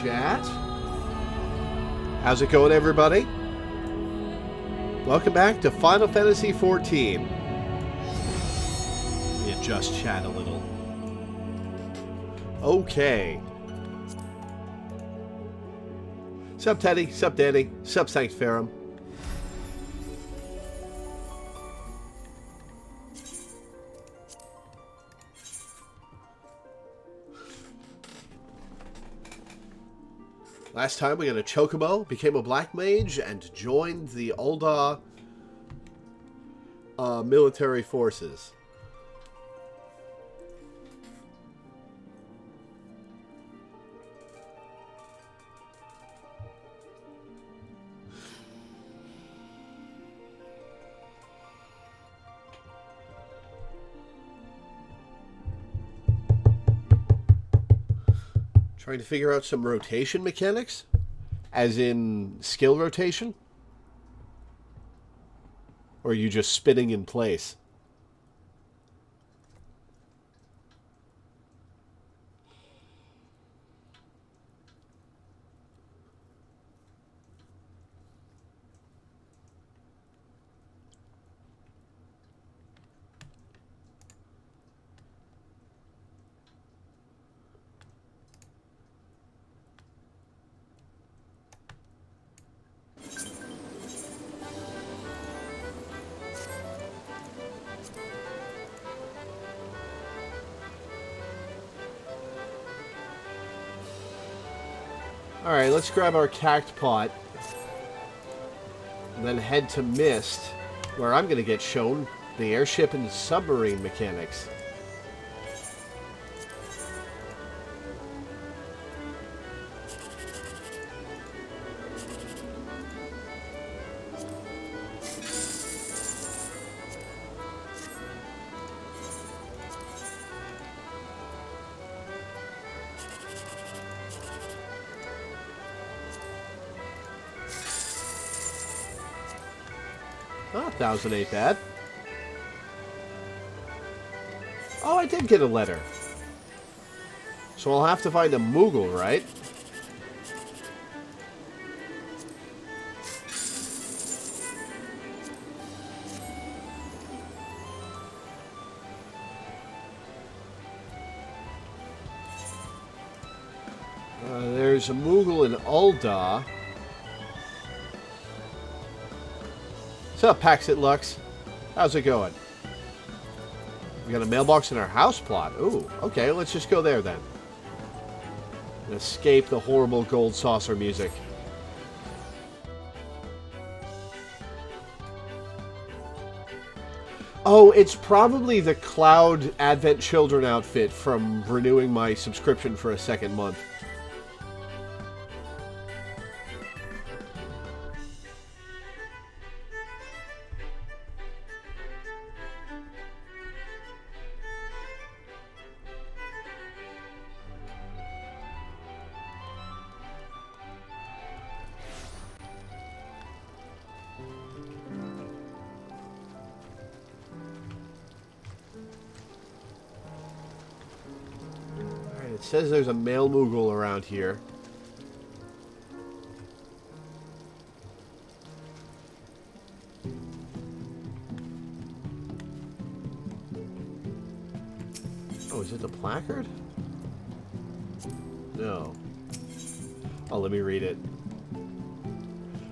chat. How's it going, everybody? Welcome back to Final Fantasy XIV. Let me adjust chat a little. Okay. Sup, Teddy? Sup, Danny? Sup, Sanctum. Last time we got a Chocobo, became a Black Mage, and joined the Ul'dah military forces. Trying to figure out some rotation mechanics, as in skill rotation? Or are you just spinning in place? Alright, let's grab our Cact Pot and then head to Mist, where I'm going to get shown the airship and submarine mechanics. Oh, 1,000 ain't bad. Oh, I did get a letter. So I'll have to find a Moogle, right? There's a Moogle in Ul'dah. What's up, Paxit Lux? How's it going? We got a mailbox in our house plot. Ooh, okay, let's just go there then. And escape the horrible gold saucer music. Oh, it's probably the Cloud Advent Children outfit from renewing my subscription for a second month. It says there's a male Moogle around here. Oh, is it the placard? No. Oh, let me read it.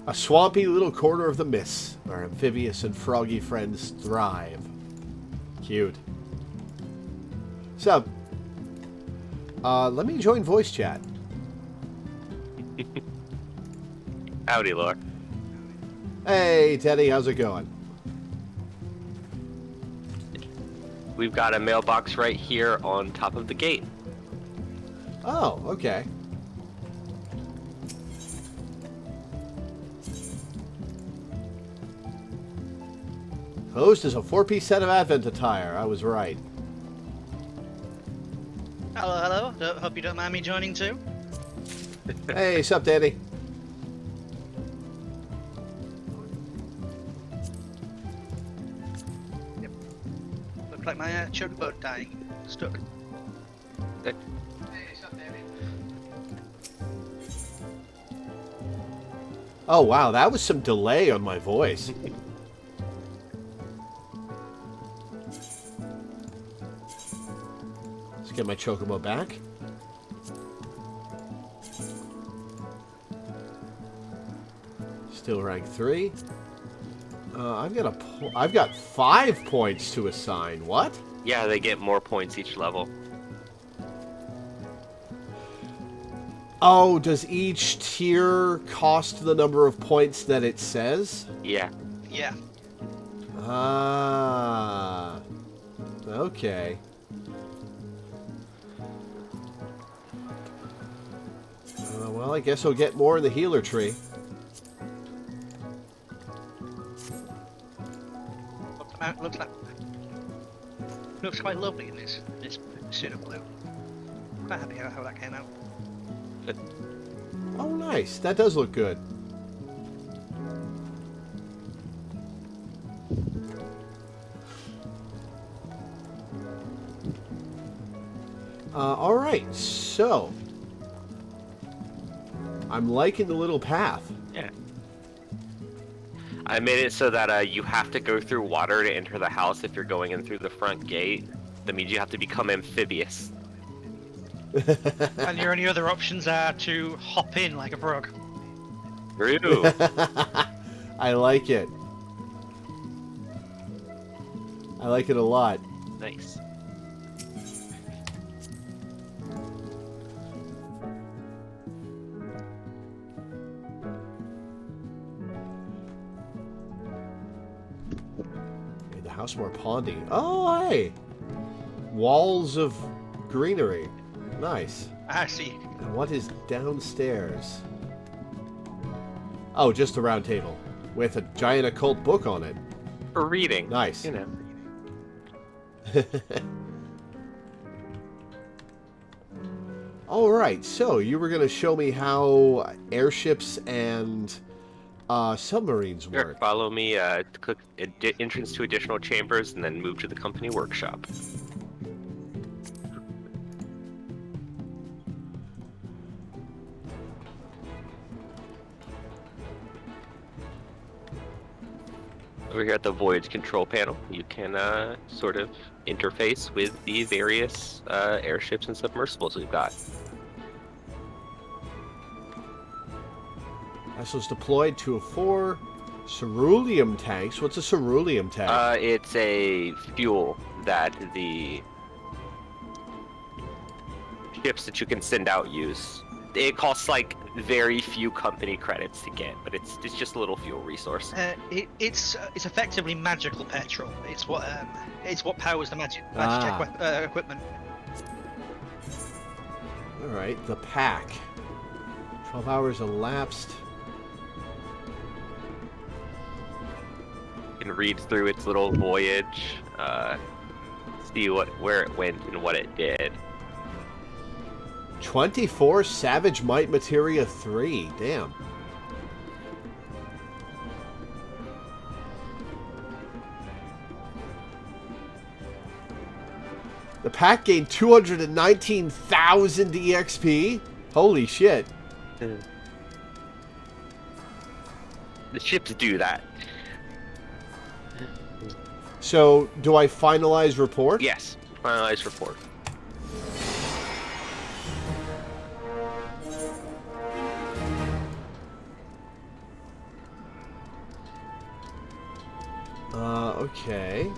A swampy little corner of the mists, where amphibious and froggy friends thrive. Cute. So, let me join voice chat. Howdy, Lore. Hey, Teddy, how's it going? We've got a mailbox right here on top of the gate. Oh, okay. Host is a 4-piece set of Advent attire. I was right. Hello, hello. Hope you don't mind me joining too. Hey, sup, Danny? Yep. Look like my chocobo dying. Stuck. Good. Hey, sup, Danny? Oh, wow, that was some delay on my voice. Let's get my chocobo back. Still rank 3. I've got 5 points to assign. What? Yeah, they get more points each level. Oh, does each tier cost the number of points that it says? Yeah. Yeah. Ah. Okay. Well, I guess I'll get more in the healer tree. Looks quite lovely in this suit of blue. Quite happy how that came out. Oh, nice. That does look good. All right, so I'm liking the little path. Yeah. I made it so that you have to go through water to enter the house if you're going in through the front gate. That means you have to become amphibious. And your only other options are to hop in like a frog. True. I like it. I like it a lot. Nice. Made the house more pondy. Oh, hey! Walls of greenery. Nice. I see. And what is downstairs? Oh, just a round table with a giant occult book on it. For reading. Nice. You know. All right, so you were going to show me how airships and submarines Sure, work. follow me, click entrance to additional chambers, and then move to the company workshop. Over here at the Voyage control panel, you can sort of interface with the various airships and submersibles we've got. Vessels deployed to 4 ceruleum tanks. What's a ceruleum tank? It's a fuel that the ships that you can send out use. It costs like very few company credits to get, but it's just a little fuel resource. It's effectively magical petrol. It's what powers the magic equipment. All right, the pack. 12 hours elapsed. You can read through its little voyage, see where it went and what it did. 24 Savage Might Materia 3. Damn. The pack gained 219,000 EXP. Holy shit. The ships do that. So, do I finalize report? Yes, finalized report. Okay.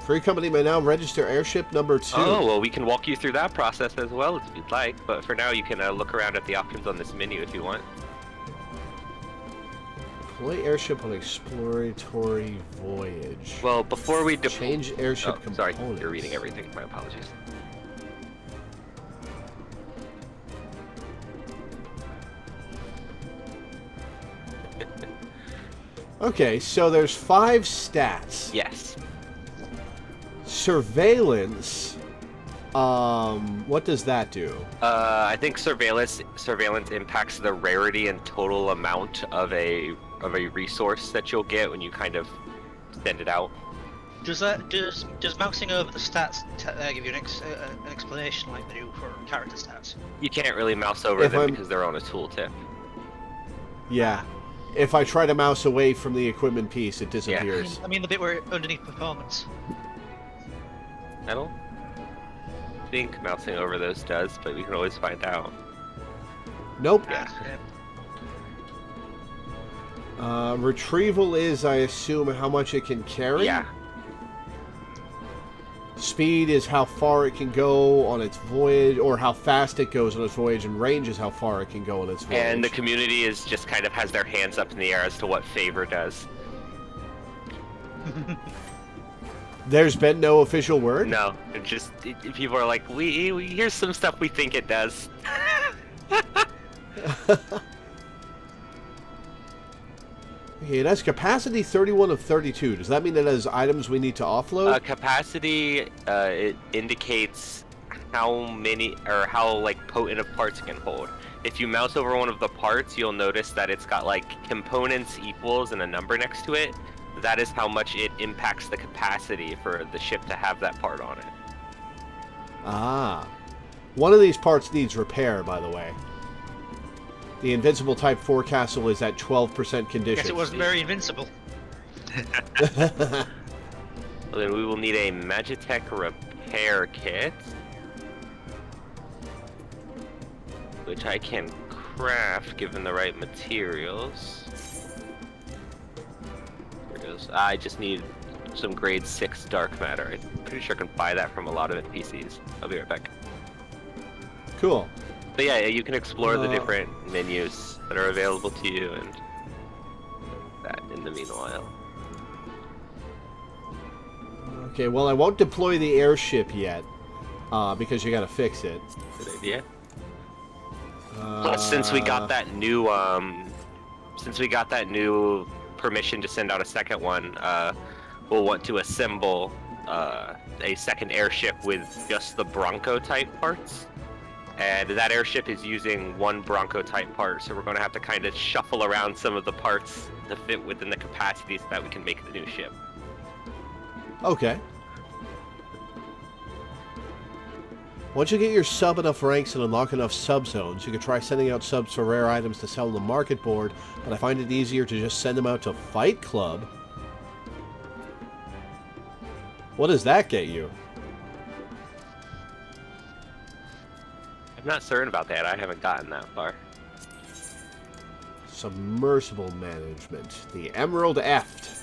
Free company may now register airship number 2. Oh, well, we can walk you through that process as well if you'd like, but for now you can look around at the options on this menu if you want. Deploy airship on exploratory voyage. Well, before we change airship components. Sorry, you're reading everything. My apologies. Okay, so there's 5 stats. Yes. Surveillance. What does that do? I think surveillance impacts the rarity and total amount of a resource that you'll get when you kind of send it out. Does mousing over the stats give you an explanation like they do for character stats? You can't really mouse over them because they're on a tooltip. Yeah. if I try to mouse away from the equipment piece, it disappears. I mean the bit where underneath performance. I don't think mousing over those does, but we can always find out. Nope. Yeah. Retrieval is, I assume, how much it can carry? Yeah. Speed is how far it can go on its voyage, or how fast it goes on its voyage, and range is how far it can go on its voyage. And the community is just kind of has their hands up in the air as to what favor does. There's been no official word? No, people are like, we here's some stuff we think it does. Okay, it has capacity 31 of 32. Does that mean it has items we need to offload? Capacity, it indicates how many, or how, like, potent of parts it can hold. If you mouse over one of the parts, you'll notice that it's got, like, components equals and a number next to it. That is how much it impacts the capacity for the ship to have that part on it. Ah. One of these parts needs repair, by the way. The Invincible Type 4 castle is at 12% condition. Guess it wasn't very invincible. Well, then we will need a Magitech repair kit, which I can craft given the right materials. There it goes. I just need some grade 6 dark matter. I'm pretty sure I can buy that from a lot of NPCs. I'll be right back. Cool. But yeah, you can explore the different menus that are available to you and that in the meanwhile. Okay, well, I won't deploy the airship yet, because you gotta fix it. Good idea. Plus, since we got that new, permission to send out a second one, we'll want to assemble a second airship with just the Bronco type parts. And that airship is using one Bronco type part, so we're going to have to kind of shuffle around some of the parts to fit within the capacity so that we can make the new ship. Okay. Once you get your sub enough ranks and unlock enough sub-zones, you can try sending out subs for rare items to sell on the market board, but I find it easier to just send them out to Fight Club. What does that get you? I'm not certain about that. I haven't gotten that far. Submersible Management. The Emerald Eft.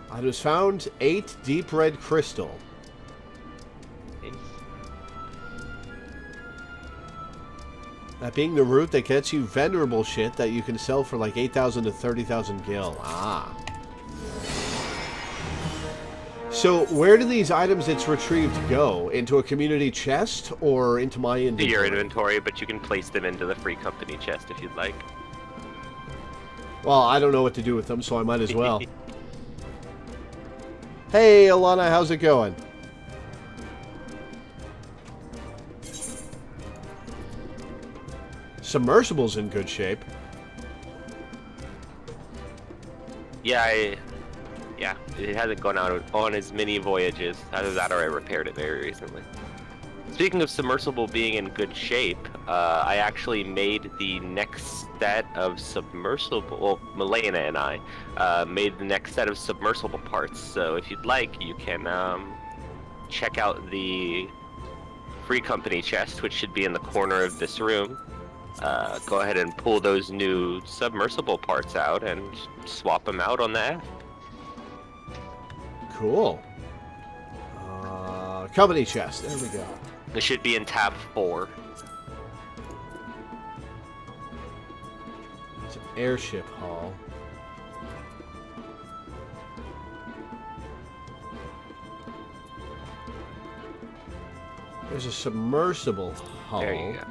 Items found, 8 deep red crystal. That being the route that gets you venerable shit that you can sell for like 8,000 to 30,000 gil. Ah. So, where do these items it's retrieved go? Into a community chest or into my inventory? Your inventory, but you can place them into the free company chest if you'd like. Well, I don't know what to do with them, so I might as well. Hey, Alana, how's it going? Submersible's in good shape. Yeah, it hasn't gone out on as many voyages. Either that or I repaired it very recently. Speaking of Submersible being in good shape, I actually made the next set of Submersible... Well, Milena and I made the next set of Submersible parts. So if you'd like, you can check out the free company chest, which should be in the corner of this room. Go ahead and pull those new Submersible parts out and swap them out on that. Cool. Company chest. There we go. It should be in tab 4. It's an airship hull. There's a submersible hull. There you go.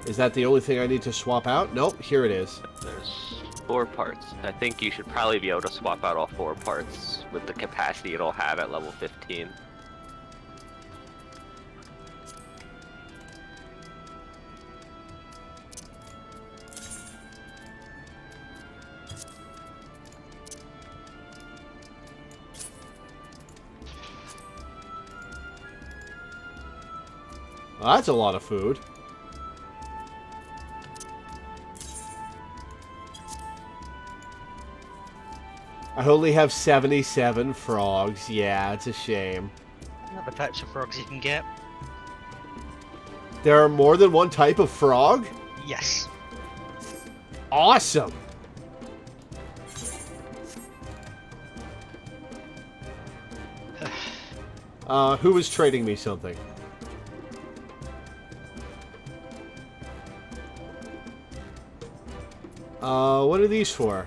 Is that the only thing I need to swap out? Nope, here it is. There's 4 parts. I think you should probably be able to swap out all 4 parts with the capacity it'll have at level 15. Well, that's a lot of food. I only have 77 frogs. Yeah, it's a shame. The types of frogs you can get. There are more than one type of frog? Yes. Awesome! Who was trading me something? What are these for?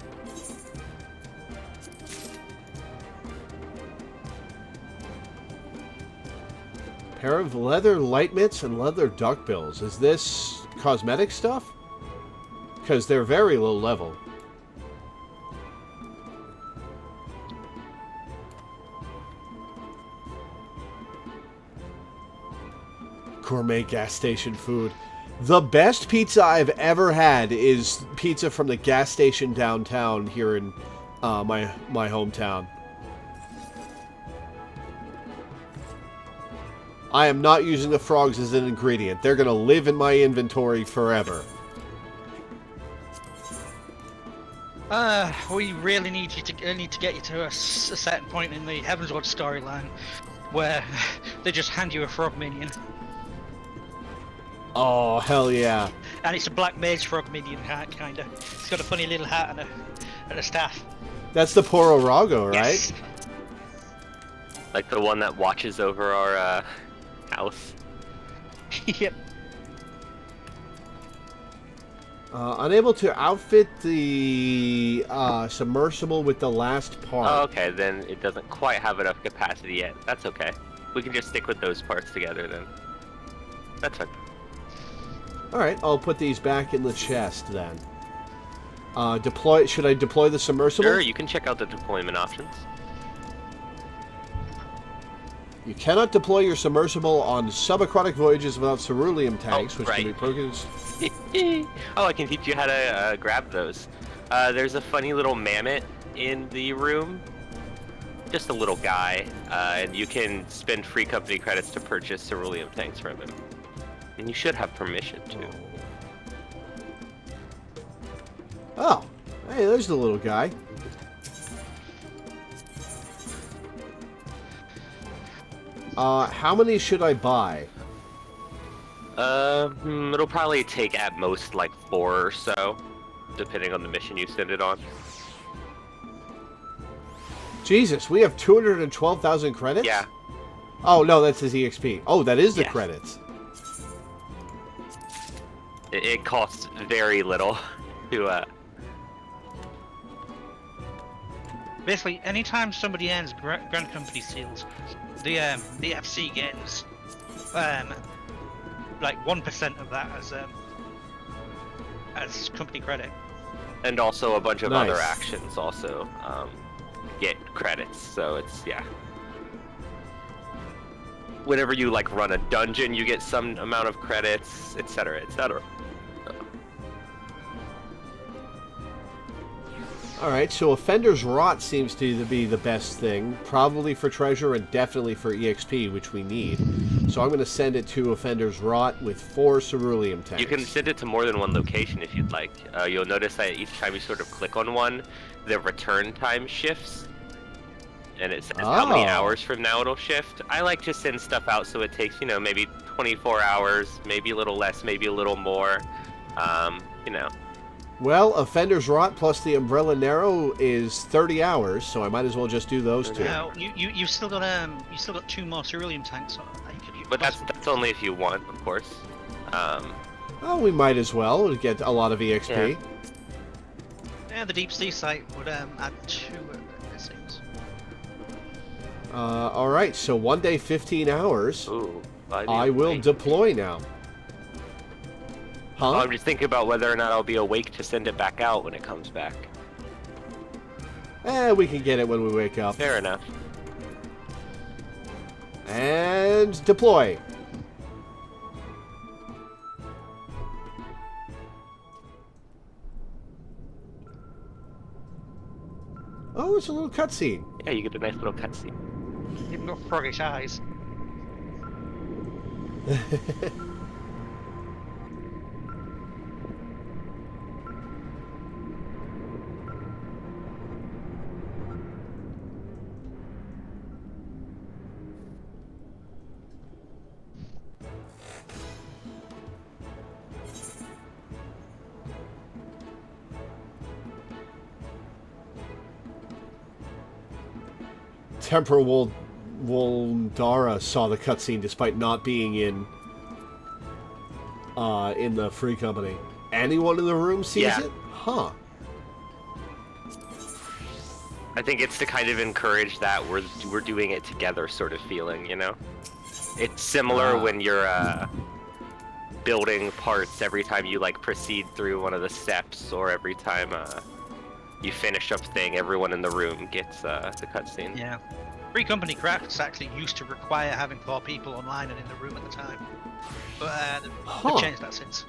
Pair of leather light mitts and leather duckbills. Is this cosmetic stuff? Because they're very low level. Gourmet gas station food. The best pizza I've ever had is pizza from the gas station downtown here in my hometown. I am not using the frogs as an ingredient. They're going to live in my inventory forever. We really need to get you to a certain point in the Heavensward storyline where they just hand you a frog minion. Oh, hell yeah. And it's a black mage frog minion hat, kinda. It's got a funny little hat and a staff. That's the Pororago, right? Yes. Like the one that watches over our house. Yep. Unable to outfit the submersible with the last part. Oh, okay, then it doesn't quite have enough capacity yet. That's okay. We can just stick with those parts together then. That's fine. Alright, I'll put these back in the chest then. Should I deploy the submersible? Sure, you can check out the deployment options. You cannot deploy your submersible on subaquatic voyages without ceruleum tanks, which can be purchased. Oh, I can teach you how to grab those. There's a funny little mammoth in the room. Just a little guy, and you can spend free company credits to purchase ceruleum tanks from him. And you should have permission to. Oh, hey, there's the little guy. How many should I buy? It'll probably take at most like 4 or so, depending on the mission you send it on. Jesus, we have 212,000 credits? Yeah. Oh, no, that's his EXP. Oh, that is the Yes. credits. It costs very little to, Basically, anytime somebody earns Grand Company seals, the FC gets like 1% of that as company credit. and also a bunch of Nice. other actions also get credits. So it's, yeah. Whenever you like run a dungeon, you get some amount of credits, etc., etc. Alright, so Offender's Rot seems to be the best thing. Probably for treasure and definitely for EXP, which we need. So I'm going to send it to Offender's Rot with 4 ceruleum tanks. You can send it to more than one location if you'd like. You'll notice that each time you sort of click on one, the return time shifts. And it says how many hours from now it'll shift. I like to send stuff out so it takes, maybe 24 hours, maybe a little less, maybe a little more, Well, Offender's Rot plus the Umbrella Narrow is 30 hours, so I might as well just do those 2. Now you've still got 2 more ceruleum tanks. That you could But that's only if you want, of course. Oh, we might as well get a lot of EXP. Yeah, the deep sea site would add 2 things. Alright, so 1 day, 15 hours. Ooh, I will deploy now. Huh? I'm just thinking about whether or not I'll be awake to send it back out when it comes back. We can get it when we wake up. Fair enough. And deploy. Oh, it's a little cutscene. Yeah, you get a nice little cutscene. You've got froggish eyes. Temporal Woldara saw the cutscene despite not being in the Free Company. Anyone in the room sees it? Huh. I think it's to kind of encourage that we're doing it together sort of feeling, you know? It's similar when you're building parts every time you like proceed through one of the steps, or every time you finish up thing, everyone in the room gets the cutscene. Yeah. Free Company crafts actually used to require having 4 people online and in the room at the time. But they've changed that since.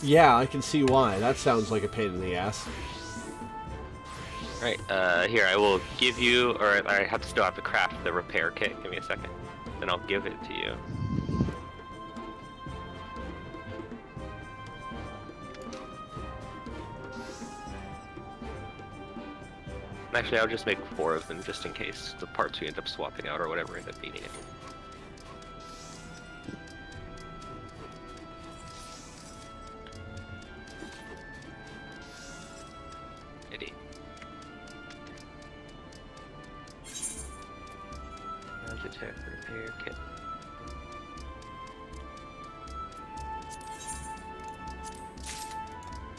Yeah, I can see why. That sounds like a pain in the ass. Right, here, I will give you, or I still have to craft the repair kit. Give me a second, then I'll give it to you. Actually, I'll just make 4 of them just in case the parts we end up swapping out or whatever end up needing it. Magitech repair kit.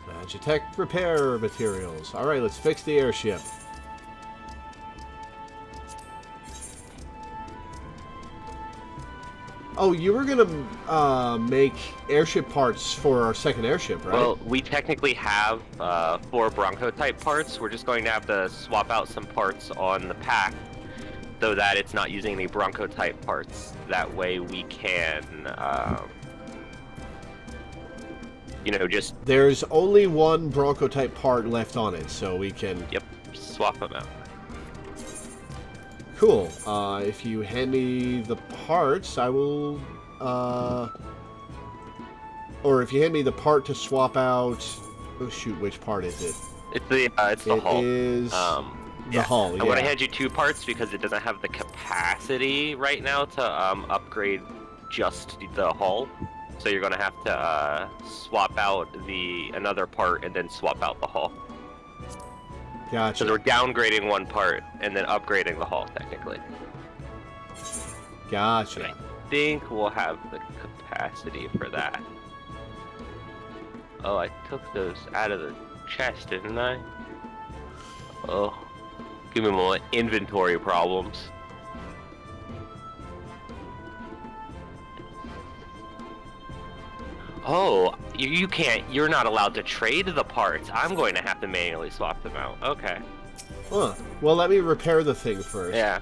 Magitech repair materials. Alright, let's fix the airship. Oh, you were gonna make airship parts for our second airship, right? Well, we technically have 4 Bronco-type parts. We're just going to have to swap out some parts on the pack, so that it's not using any Bronco-type parts. That way we can, you know, just... There's only one Bronco-type part left on it, so we can... Yep, swap them out. Cool. If you hand me the parts, I will... Or if you hand me the part to swap out... Oh, shoot, which part is it? It's the hull. It is... The hull, yeah. I'm going to hand you 2 parts because it doesn't have the capacity right now to upgrade just the hull. So you're going to have to swap out another part and then swap out the hull. Gotcha. So we're downgrading one part and then upgrading the hull, technically. Gotcha. And I think we'll have the capacity for that. Oh, I took those out of the chest, didn't I? Oh, give me more inventory problems. Oh, you can't, you're not allowed to trade the parts. I'm going to have to manually swap them out. Okay. Huh. Well, let me repair the thing first. Yeah.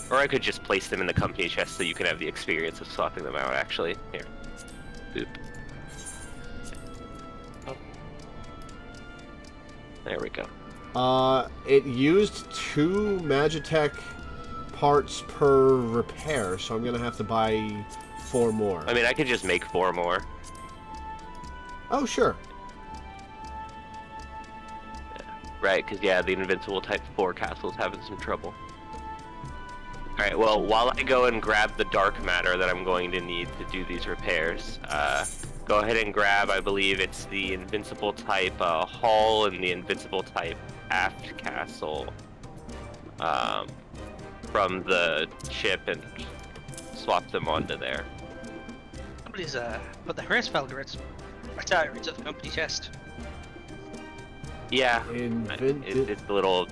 Or I could just place them in the company chest so you can have the experience of swapping them out, actually. Here. Boop. Oh. There we go. It used 2 Magitech parts per repair, so I'm gonna have to buy 4 more. I mean, I could just make 4 more. Oh, sure. Yeah. Right, because, yeah, the Invincible Type 4 castle's having some trouble. Alright, well, while I go and grab the dark matter that I'm going to need to do these repairs, go ahead and grab, I believe it's the Invincible Type hull and the Invincible Type aft castle from the ship and swap them onto there. Somebody's put the Hearse Valgrids right out into the company chest. Yeah, it's a little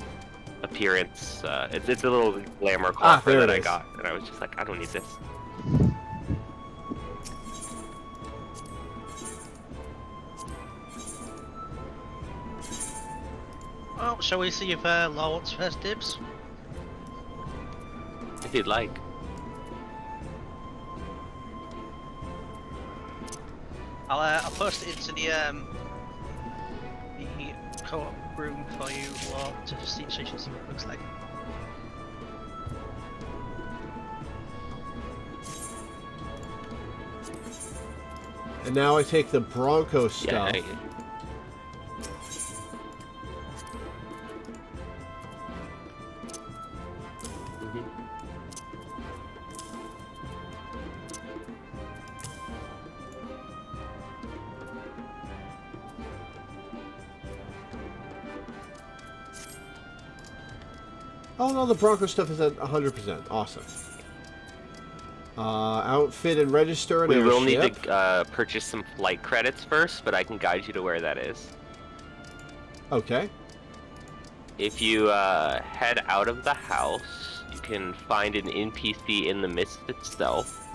appearance, it's a little glamour coffer that I got, and I was just like, I don't need this. Well, shall we see if Law wants first dibs? If you'd like. I'll post it into the co-op room for you, Law, to see so you can see what it looks like. And now I take the Bronco stuff. Yeah, Oh no, the Bronco stuff is at 100%. Awesome. Outfit and register an We will airship. need to purchase some flight credits first, but I can guide you to where that is. Okay. If you head out of the house, you can find an NPC in the mist itself,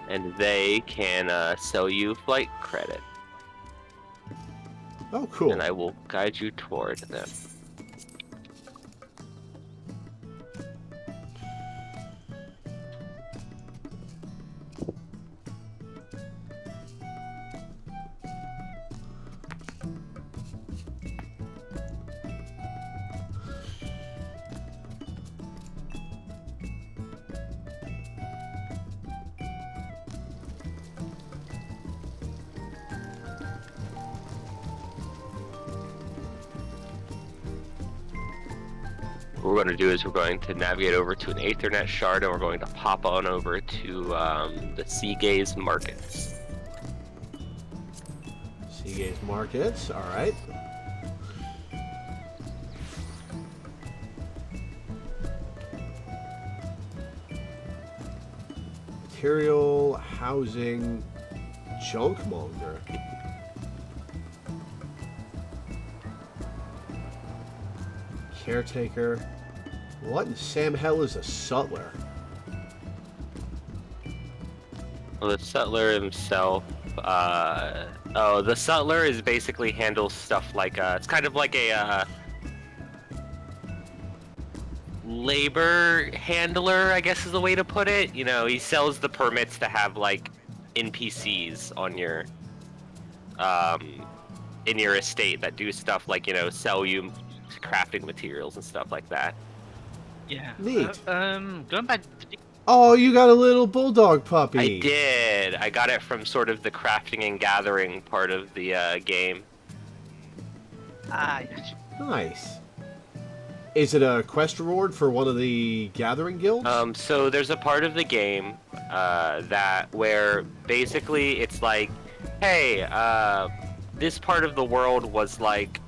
and they can sell you flight credit. Oh, cool. And I will guide you toward them. What we're going to do is we're going to navigate over to an Aethernet shard, and we're going to pop on over to the Seagaze Markets. Seagaze Markets, alright. Material, housing, junkmonger. Caretaker. What in Sam hell is a sutler? Well, the Sutler himself, the Sutler is basically handles stuff like, it's kind of like a, labor handler, I guess is the way to put it. You know, he sells the permits to have, like, NPCs on your, in your estate that do stuff like, you know, sell you crafting materials and stuff like that. Yeah. Neat. Going back. Oh, you got a little bulldog puppy. I did. I got it from sort of the crafting and gathering part of the game. Yes. Nice. Is it a quest reward for one of the gathering guilds? So there's a part of the game where basically it's like, hey, this part of the world was like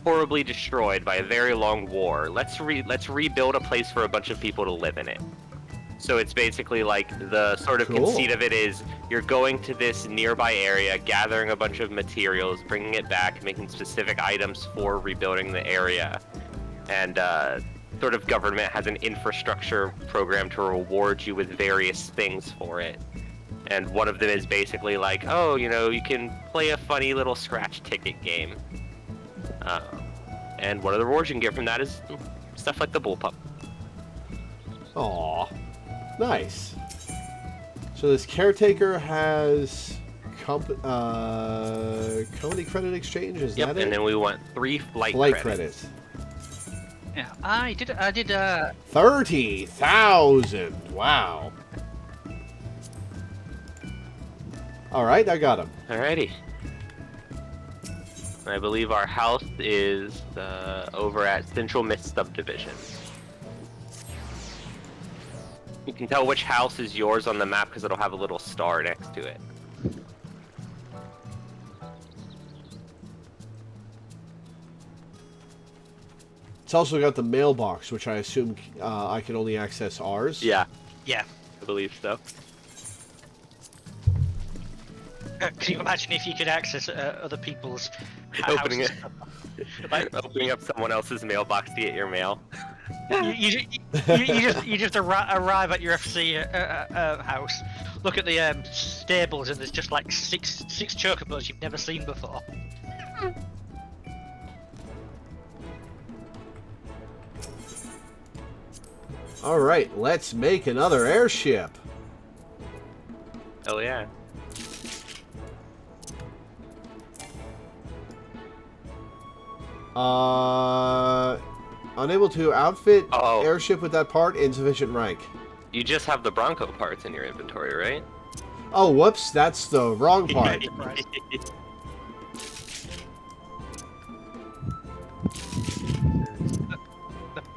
horribly destroyed by a very long war. Let's rebuild a place for a bunch of people to live in it. So it's basically like the sort of conceit of it is you're going to this nearby area, gathering a bunch of materials, bringing it back, making specific items for rebuilding the area. And sort of government has an infrastructure program to reward you with various things for it. And one of them is basically like, oh, you know, you can play a funny little scratch ticket game. And one of the rewards you can get from that is stuff like the bullpup. Aw. Nice. So this caretaker has company credit exchange, is that it? And then we want 3 flight credits. Yeah, I did. 30,000. Wow. All right, I got him. Alrighty. I believe our house is over at Central Mist Subdivision. You can tell which house is yours on the map because it'll have a little star next to it. It's also got the mailbox, which I assume I can only access ours. Yeah, Yeah. I believe so. Can you imagine if you could access other people's Opening houses? Opening up someone else's mailbox to get your mail. You just arrive at your FC house, look at the stables, and there's just like six chocobos you've never seen before. All right, let's make another airship. Oh yeah. Unable to outfit Oh. airship with that part, insufficient rank. You just have the Bronco parts in your inventory, right? Oh, whoops, that's the wrong part.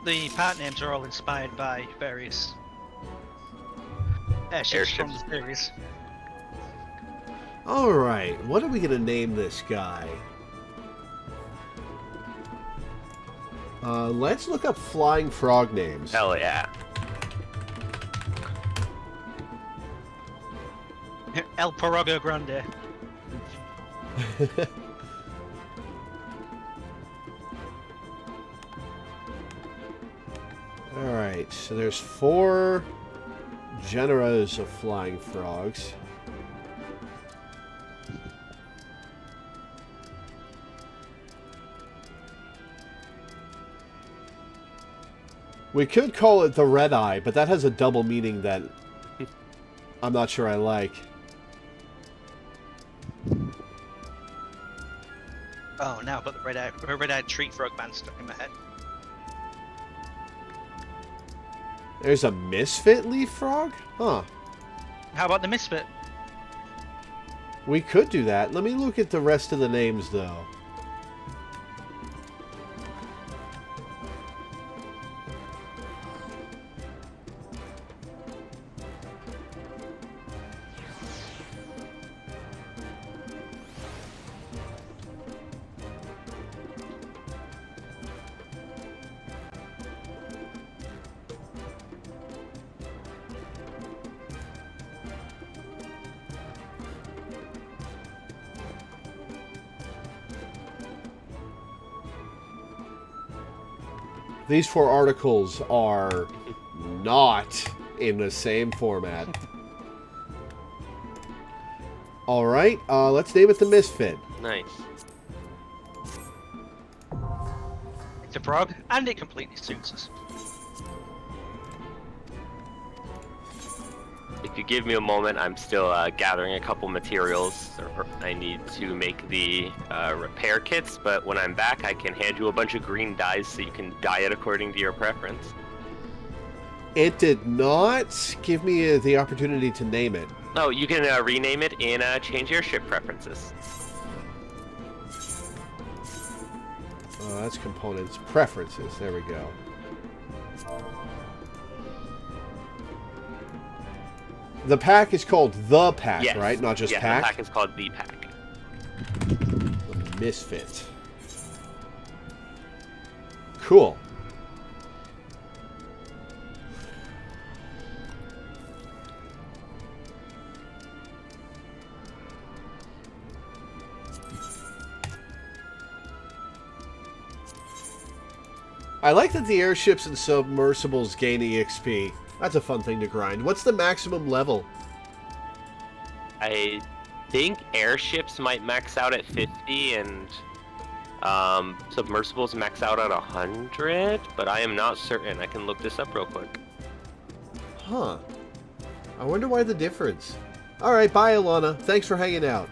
The part names are all inspired by various airships from the series. All right, what are we gonna name this guy? Let's look up flying frog names. Hell yeah. El Porogo Grande. Alright, so there's 4 genera of flying frogs. We could call it the red eye, but that has a double meaning that I'm not sure I like. Oh, now but the red-eyed tree frog man stuck in my head. There's a misfit leaf frog? Huh. How about the misfit? We could do that. Let me look at the rest of the names, though. These 4 articles are not in the same format. Alright, let's name it the Misfit. Nice. It's a frog, and it completely suits us. If you give me a moment, I'm still gathering a couple materials I need to make the repair kits, but when I'm back I can hand you a bunch of green dyes so you can dye it according to your preference. It did not give me the opportunity to name it. Oh, you can rename it in change airship preferences. That's components. Preferences. There we go. The pack is called The Pack, Yes. right? Not just yeah, Pack? the pack is called The Pack. The Misfit. Cool. I like that the airships and submersibles gain EXP. That's a fun thing to grind. What's the maximum level? I think airships might max out at 50 and submersibles max out at 100, but I am not certain. I can look this up real quick. Huh. I wonder why the difference. Alright, bye Alana. Thanks for hanging out.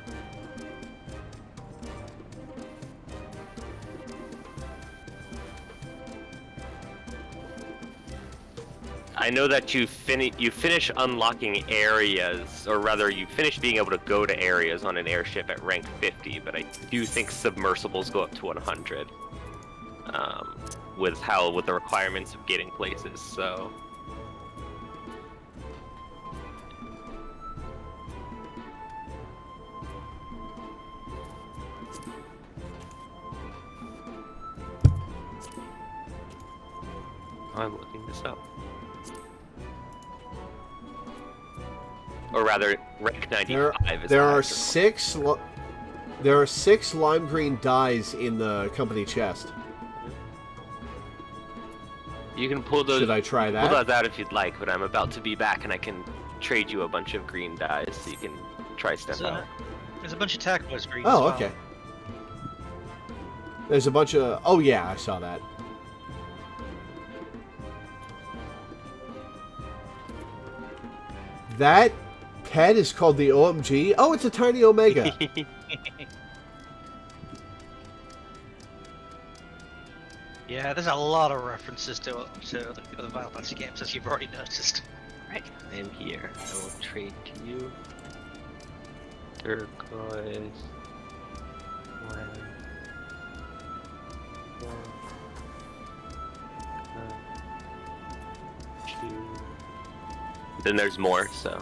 I know that you finish unlocking areas, or rather you finish being able to go to areas on an airship at rank 50, but I do think submersibles go up to 100 with the requirements of getting places, so... I'm looking this up. Or rather, rank 95 is there the are highest there are 6 lime green dyes in the company chest. You can pull those. Should I try that? Pull those out if you'd like, but I'm about to be back, and I can trade you a bunch of green dyes so you can try stuff out. There's a bunch of tacos green. Oh, as well. okay. There's a bunch of... Oh, yeah, I saw that. That pet is called the OMG. Oh, it's a tiny Omega. Yeah, there's a lot of references to the Final Fantasy games, as you've already noticed. Right, I am here. I will trade to you. Turquoise. Then there's more, so.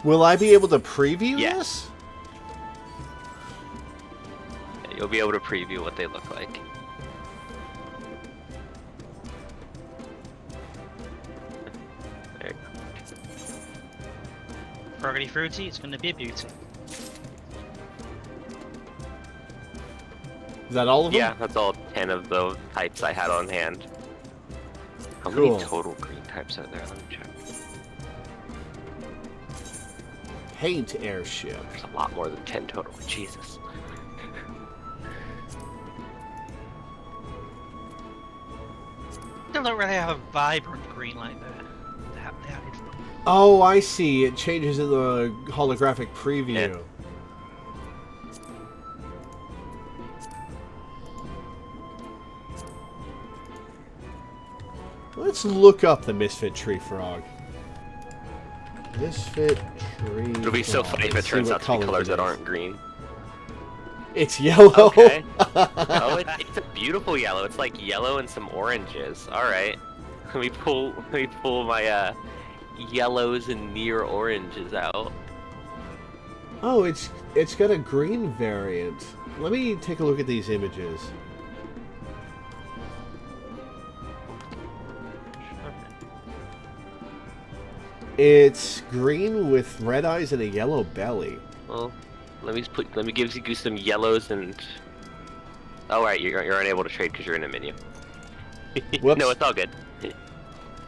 Will I be able to preview Yes. this? You'll be able to preview what they look like. There you go. Froggity fruity, it's gonna be a beauty. Is that all of them? Yeah, that's all 10 of those types I had on hand. How Cool. many total green types are there? Let me check. Paint airship. There's a lot more than 10 total. Jesus. Still don't really have a vibrant green like that. They added. Oh, I see. It changes in the holographic preview. Yeah. Let's look up the Misfit Tree Frog. Misfit Tree It'll be so Frog. funny if it Let's see turns what out to be color colors it that is. aren't green. It's yellow. Okay. Oh, it's a beautiful yellow. It's like yellow and some oranges. All right. Let me pull my yellows and near oranges out. Oh, it's got a green variant. Let me take a look at these images. It's green with red eyes and a yellow belly. Well, let me give you some yellows and. Oh right, you're unable to trade because you're in a menu. Whoops. No, it's all good.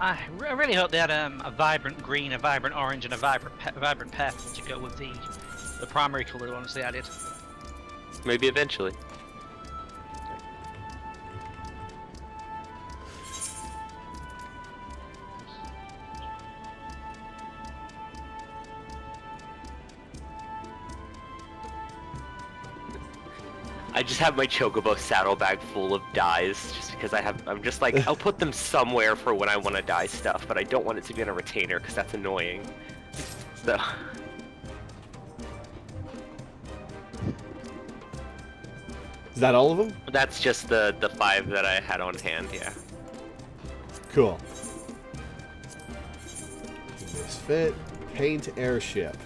I really hope they had a vibrant green, a vibrant orange, and a vibrant purple to go with the primary colour ones they added. Maybe eventually. I just have my Chocobo saddlebag full of dyes, just because I'm just like, I'll put them somewhere for when I want to dye stuff, but I don't want it to be in a retainer, because that's annoying. So... Is that all of them? That's just the 5 that I had on hand, yeah. Cool. Misfit Paint Airship.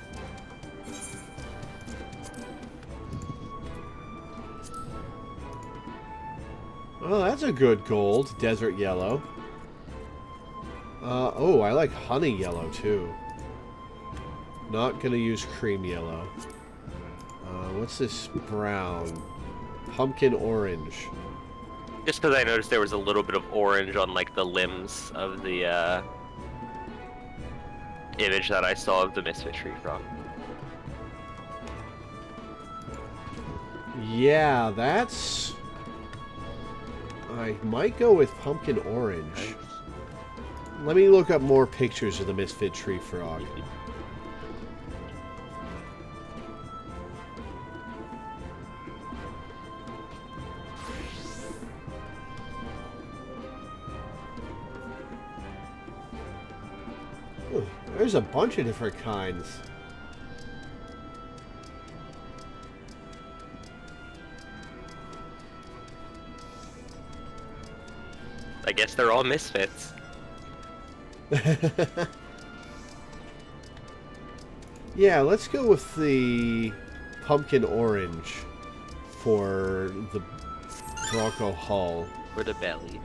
Oh, that's a good gold. Desert yellow. Oh, I like honey yellow too. Not gonna use cream yellow. What's this brown? Pumpkin orange. Just because I noticed there was a little bit of orange on like the limbs of the image that I saw of the Misfit Tree Frog. Yeah, that's... I might go with pumpkin orange. Let me look up more pictures of the Misfit Tree Frog. Ooh, there's a bunch of different kinds. I guess they're all misfits. Yeah, let's go with the pumpkin orange for the Bronco Hull. For the belly.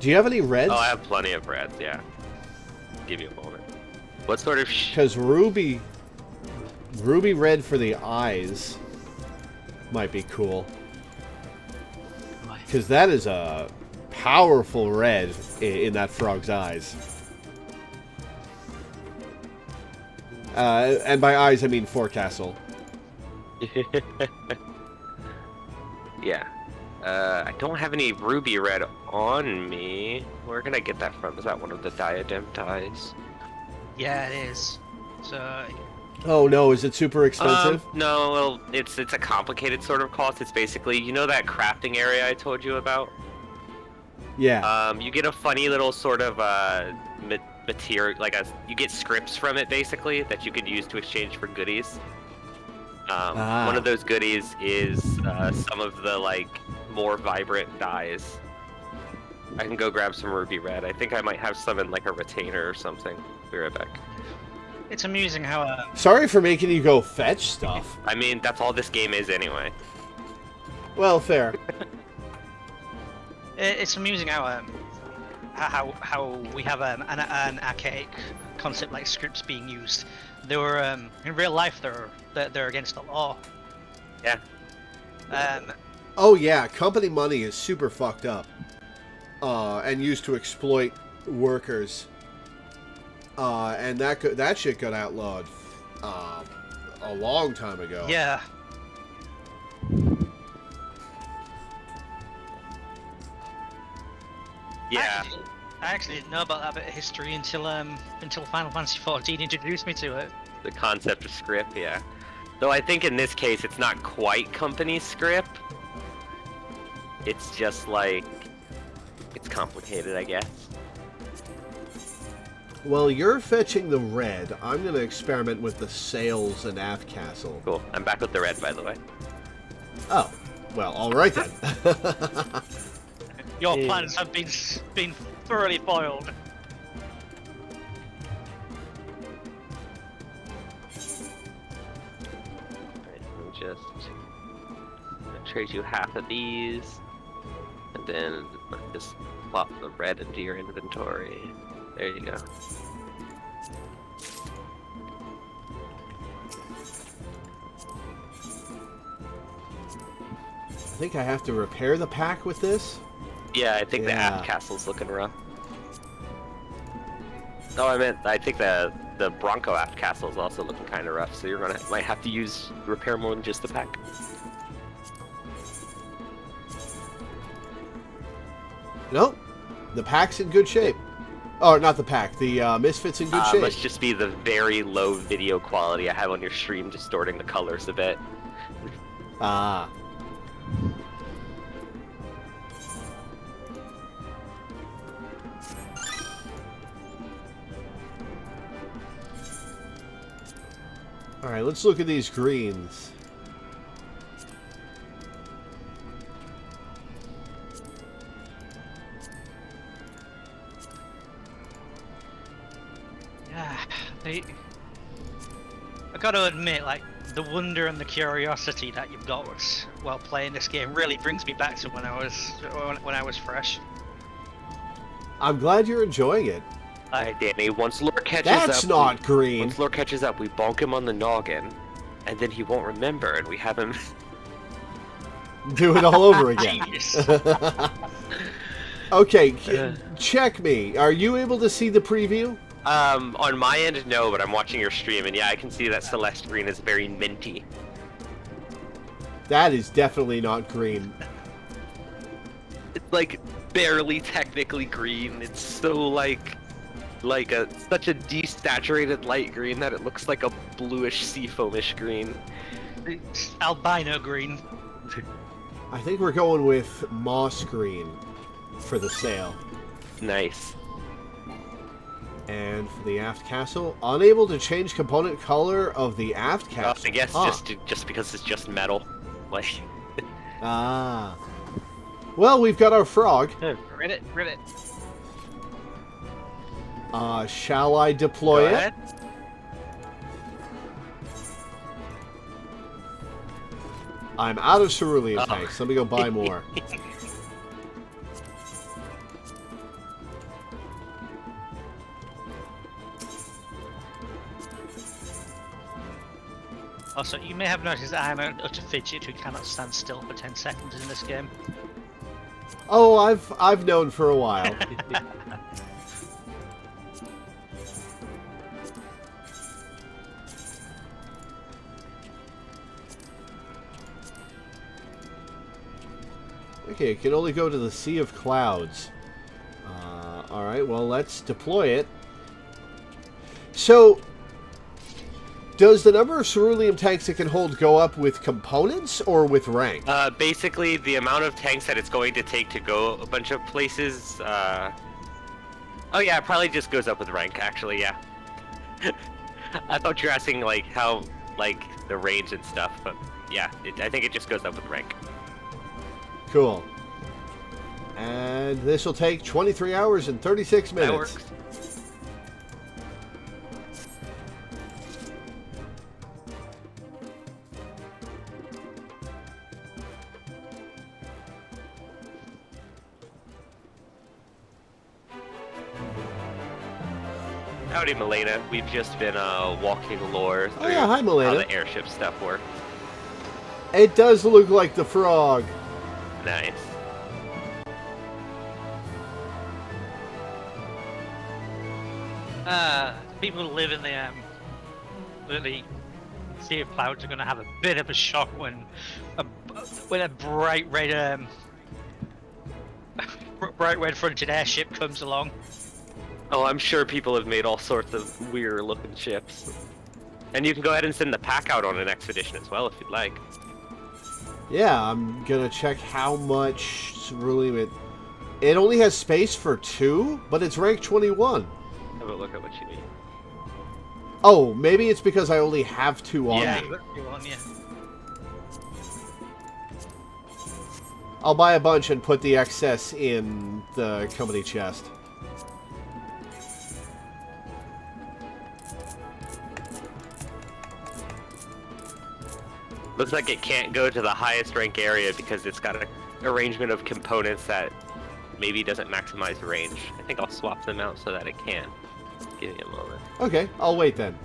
Do you have any reds? Oh, I have plenty of reds, yeah. Give you a moment. What sort of Because ruby red for the eyes might be cool. Because that is a powerful red in that frog's eyes. And by eyes, I mean forecastle. Yeah. I don't have any ruby red on me. Where can I get that from? Is that one of the diadem dyes? Yeah, it is. So Oh no, is it super expensive? No, well, it's a complicated sort of cost. It's basically, you know that crafting area I told you about? Yeah. You get a funny little sort of material, you get scripts from it basically that you could use to exchange for goodies. One of those goodies is some of the like more vibrant dyes. I can go grab some ruby red. I think I might have some in like a retainer or something. Be right back. It's amusing how. Sorry for making you go fetch stuff. I mean, that's all this game is anyway. Well, fair. It's amusing how we have an archaic concept like scripts being used. They were in real life they're against the law. Yeah. Oh yeah, company money is super fucked up, and used to exploit workers. And that shit got outlawed a long time ago. Yeah. Yeah. I actually didn't know about that bit of history until Final Fantasy XIV introduced me to it. The concept of script, yeah. Though I think in this case it's not quite company script. It's just like it's complicated, I guess. Well, you're fetching the red. I'm going to experiment with the sails and aft castle. Cool. I'm back with the red, by the way. Oh, well, all right then. Your plans have been thoroughly foiled. Alright, let me just trade you half of these, and then just plop the red into your inventory. There you go. I think I have to repair the pack with this. Yeah, I think the aft castle's looking rough. Oh, I think the Bronco aft castle is also looking kind of rough, so might have to repair more than just the pack. Nope, the pack's in good shape. Oh, not the pack. The Misfit's in good shape. Must just be the very low video quality I have on your stream distorting the colors a bit. Ah. Alright, let's look at these greens. Yeah, I gotta admit, like, the wonder and the curiosity that you've got while playing this game really brings me back to when I was fresh. I'm glad you're enjoying it. Alright, Danny, once Lore catches up... That's not green! Once Lore catches up, we bonk him on the noggin, and then he won't remember, and we have him... Do it all over again. Okay, check me. Are you able to see the preview? On my end, no, but I'm watching your stream, and yeah, I can see that Celeste green is very minty. That is definitely not green. It's like barely technically green. It's so like such a desaturated light green that it looks like a bluish seafoamish green. It's albino green. I think we're going with moss green for the sail. Nice. And for the aft castle, unable to change component color of the aft castle. I guess just because it's just metal, like. Ah. Well, we've got our frog. Ribbit. Shall I deploy Go it? ahead. I'm out of cerulean tanks. Let me go buy more. Also, you may have noticed that I'm an utter fidget who cannot stand still for 10 seconds in this game. Oh, I've known for a while. Okay, it can only go to the Sea of Clouds. Alright, well, let's deploy it. So, does the number of cerulean tanks it can hold go up with components or with rank? Basically, the amount of tanks that it's going to take to go a bunch of places, Oh yeah, it probably just goes up with rank, actually, yeah. I thought you were asking, like, how, like, the range and stuff. But yeah, I think it just goes up with rank. Cool. And this will take 23 hours and 36 minutes. That works. Howdy, Milena. We've just been walking lore through yeah, hi, Milena. how the airship stuff works. It does look like the frog. Nice. People who live in the Sea of Clouds are going to have a bit of a shock when a bright red fronted airship comes along. Oh, I'm sure people have made all sorts of weird-looking ships. And you can go ahead and send the pack out on an expedition as well, if you'd like. Yeah, I'm gonna check how much really it only has space for 2, but it's rank 21. Have a look at what you need. Oh, maybe it's because I only have 2 on Yeah, me. yeah. I'll buy a bunch and put the excess in the company chest. Looks like it can't go to the highest rank area because it's got an arrangement of components that maybe doesn't maximize range. I think I'll swap them out so that it can. Give me a moment. Okay, I'll wait then.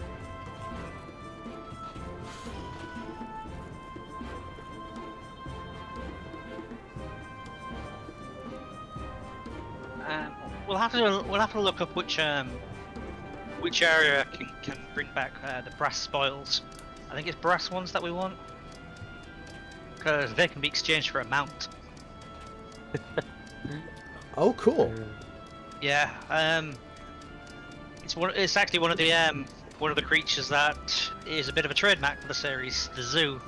We'll have to look up which area can bring back the brass spoils. I think it's brass ones that we want, because they can be exchanged for a mount. Oh, cool. Yeah, it's actually one of the creatures that is a bit of a trademark for the series, the zoo.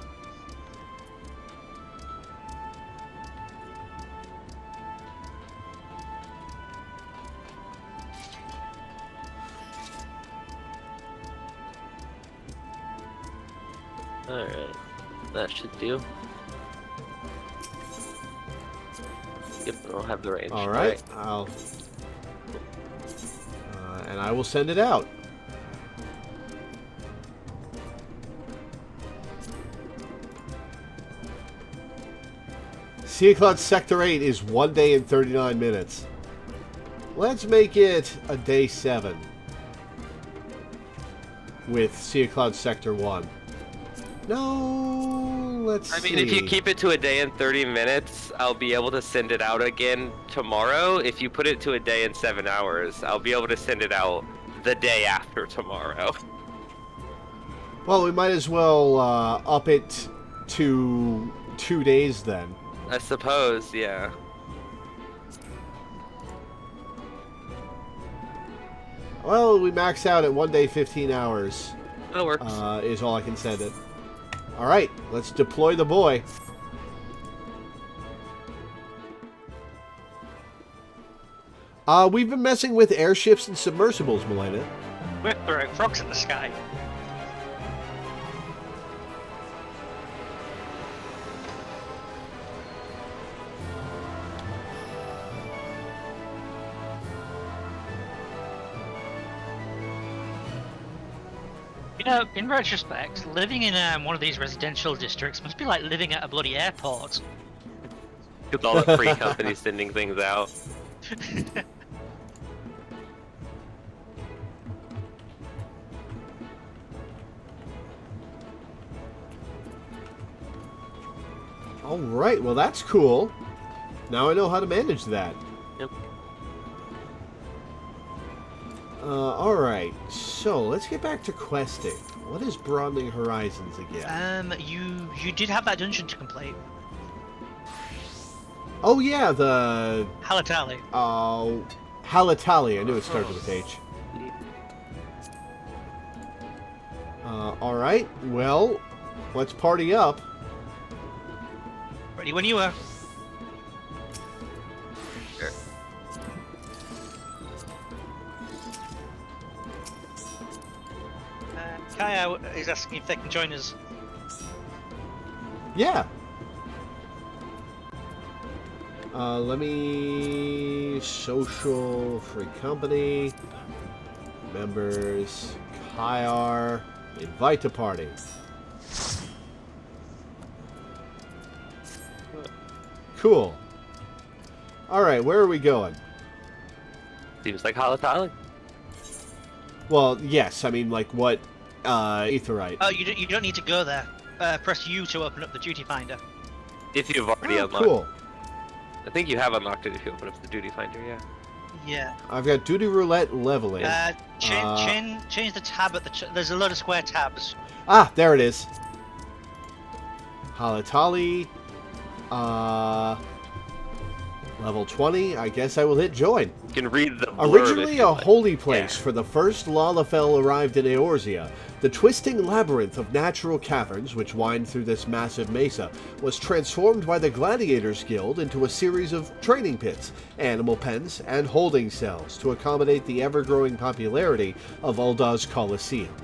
Alright, that should do. Yep, I'll have the range. Alright, and I will send it out. Sea Cloud Sector 8 is 1 day and 39 minutes. Let's make it a day 7 with Sea Cloud Sector 1. No, let's see. I mean, if you keep it to a day and 30 minutes, I'll be able to send it out again tomorrow. If you put it to a day and 7 hours, I'll be able to send it out the day after tomorrow. Well, we might as well up it to 2 days then. I suppose, yeah. Well, we max out at 1 day, 15 hours. That works. Is all I can send it. Alright, let's deploy the boy. We've been messing with airships and submersibles, Milena. We're throwing frogs in the sky. You know, in retrospect, living in one of these residential districts must be like living at a bloody airport. With all the free companies sending things out. Alright, well that's cool. Now I know how to manage that. Yep. Alright, so let's get back to questing. What is Broadening Horizons again? You did have that dungeon to complete. Oh yeah, the... Halatali. Oh, Halatali. I knew it started with H. Alright, well, let's party up. Ready when you are. Sure. Kaya is asking if they can join us. Yeah. Let me... Social, free company, members, Kyar, invite to party. Cool. Alright, where are we going? Seems like Halatali. Well, yes, I mean, like, what, Aetheryte? Oh, you don't need to go there. Press U to open up the duty finder. If you've already Oh, unlocked cool. I think you have unlocked it if you open up the duty finder, yeah. Yeah. I've got duty roulette leveling. Change the tab at the... there's a load of square tabs. Ah, there it is. Halatali. Level 20. I guess I will hit join. You can read the blurb Originally if you a like. holy place Yeah. for the first Lalafell arrived in Eorzea, the twisting labyrinth of natural caverns which wind through this massive mesa was transformed by the Gladiators Guild into a series of training pits, animal pens, and holding cells to accommodate the ever-growing popularity of Uldah's Colosseum.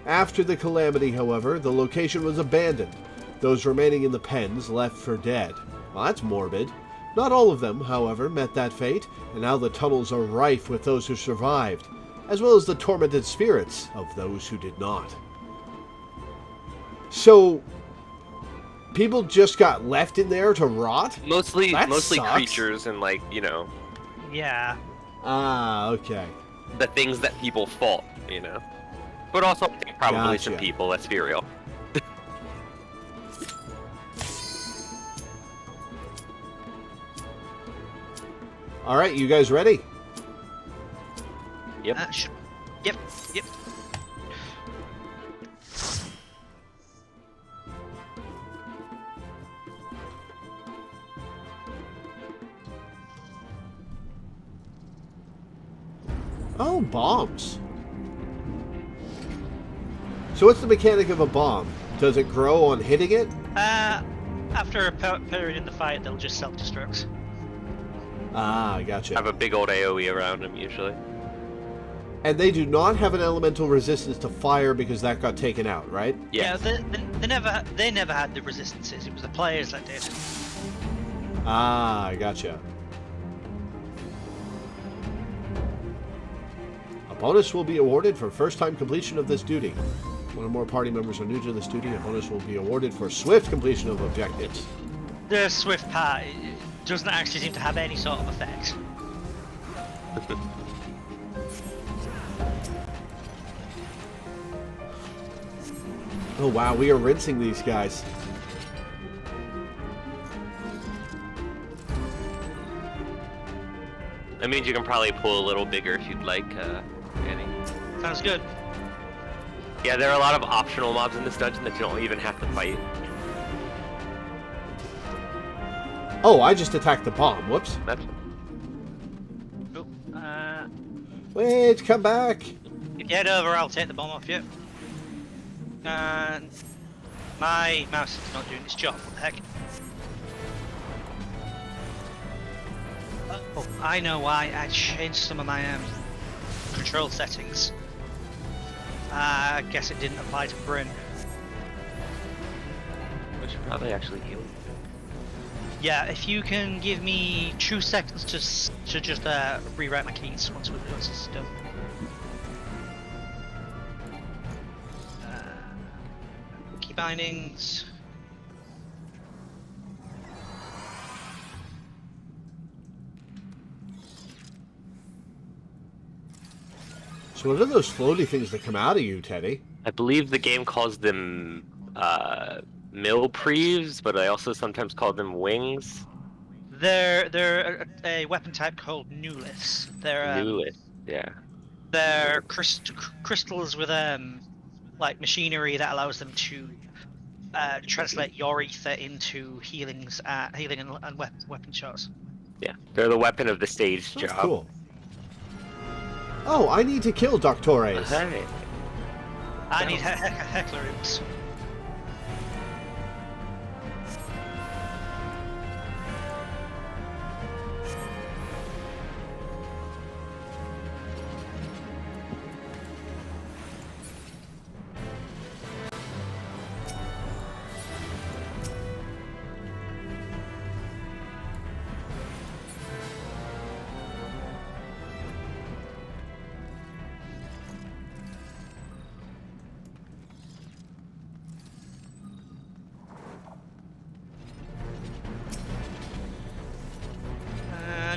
After the calamity, however, the location was abandoned, those remaining in the pens left for dead. Well, that's morbid. Not all of them, however, met that fate, and now the tunnels are rife with those who survived, as well as the tormented spirits of those who did not. So, people just got left in there to rot? Mostly That sucks. creatures and, like, you know, Yeah. Ah, okay. the things that people fault, you know. But also, I think probably some Gotcha. people, let's be real. Alright, you guys ready? Yep. Yep. Yep. Oh, bombs. So what's the mechanic of a bomb? Does it grow on hitting it? After a period in the fight, they'll just self-destruct. Ah, gotcha. Have a big old AoE around them, usually. And they do not have an elemental resistance to fire because that got taken out, right? Yeah. Yeah, they never had the resistances. It was the players that did. Ah, gotcha. A bonus will be awarded for first-time completion of this duty. One or more party members are new to this duty. A bonus will be awarded for swift completion of objectives. The swift part doesn't actually seem to have any sort of effect. Oh wow, we are rinsing these guys. That means you can probably pull a little bigger if you'd like, Annie. Sounds good. Yeah, there are a lot of optional mobs in this dungeon that you don't even have to fight. Oh, I just attacked the bomb. Whoops. That's Oh, Wait, come back. if you head over, I'll take the bomb off you. And my mouse is not doing its job. What the heck? Oh, I know why. I changed some of my control settings. I guess it didn't apply to Bryn. We should probably actually heal. Yeah, if you can give me 2 seconds to just rewrite my keys once this is done. Key bindings. So what are those floaty things that come out of you, Teddy? I believe the game calls them Millpreves, but I also sometimes call them wings. They're a weapon type called Newliths. They're crystals with like machinery that allows them to translate your ether into healing and weapon shots. Yeah, they're the weapon of the stage That's job. cool. Oh, I need to kill Doctores. Hey. I need heckler imps.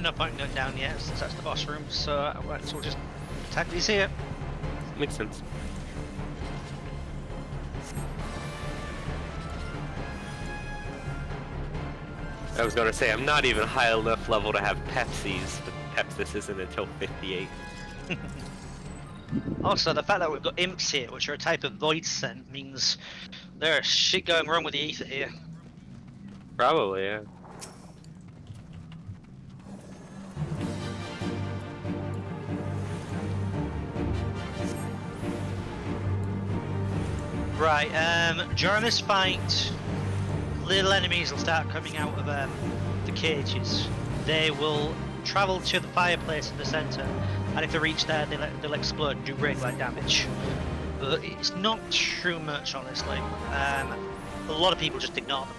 no point in going down yet, since that's the boss room, so we'll just attack these here. Makes sense. I was gonna say, I'm not even high enough level to have Pepsis, but Pepsis isn't until 58. Also, the fact that we've got imps here, which are a type of void scent, means there's shit going wrong with the ether here. Probably, yeah. Right, during this fight, little enemies will start coming out of the cages. They will travel to the fireplace in the centre, and if they reach there, they'll explode and do raid-like damage. But it's not too much, honestly. A lot of people just ignore them.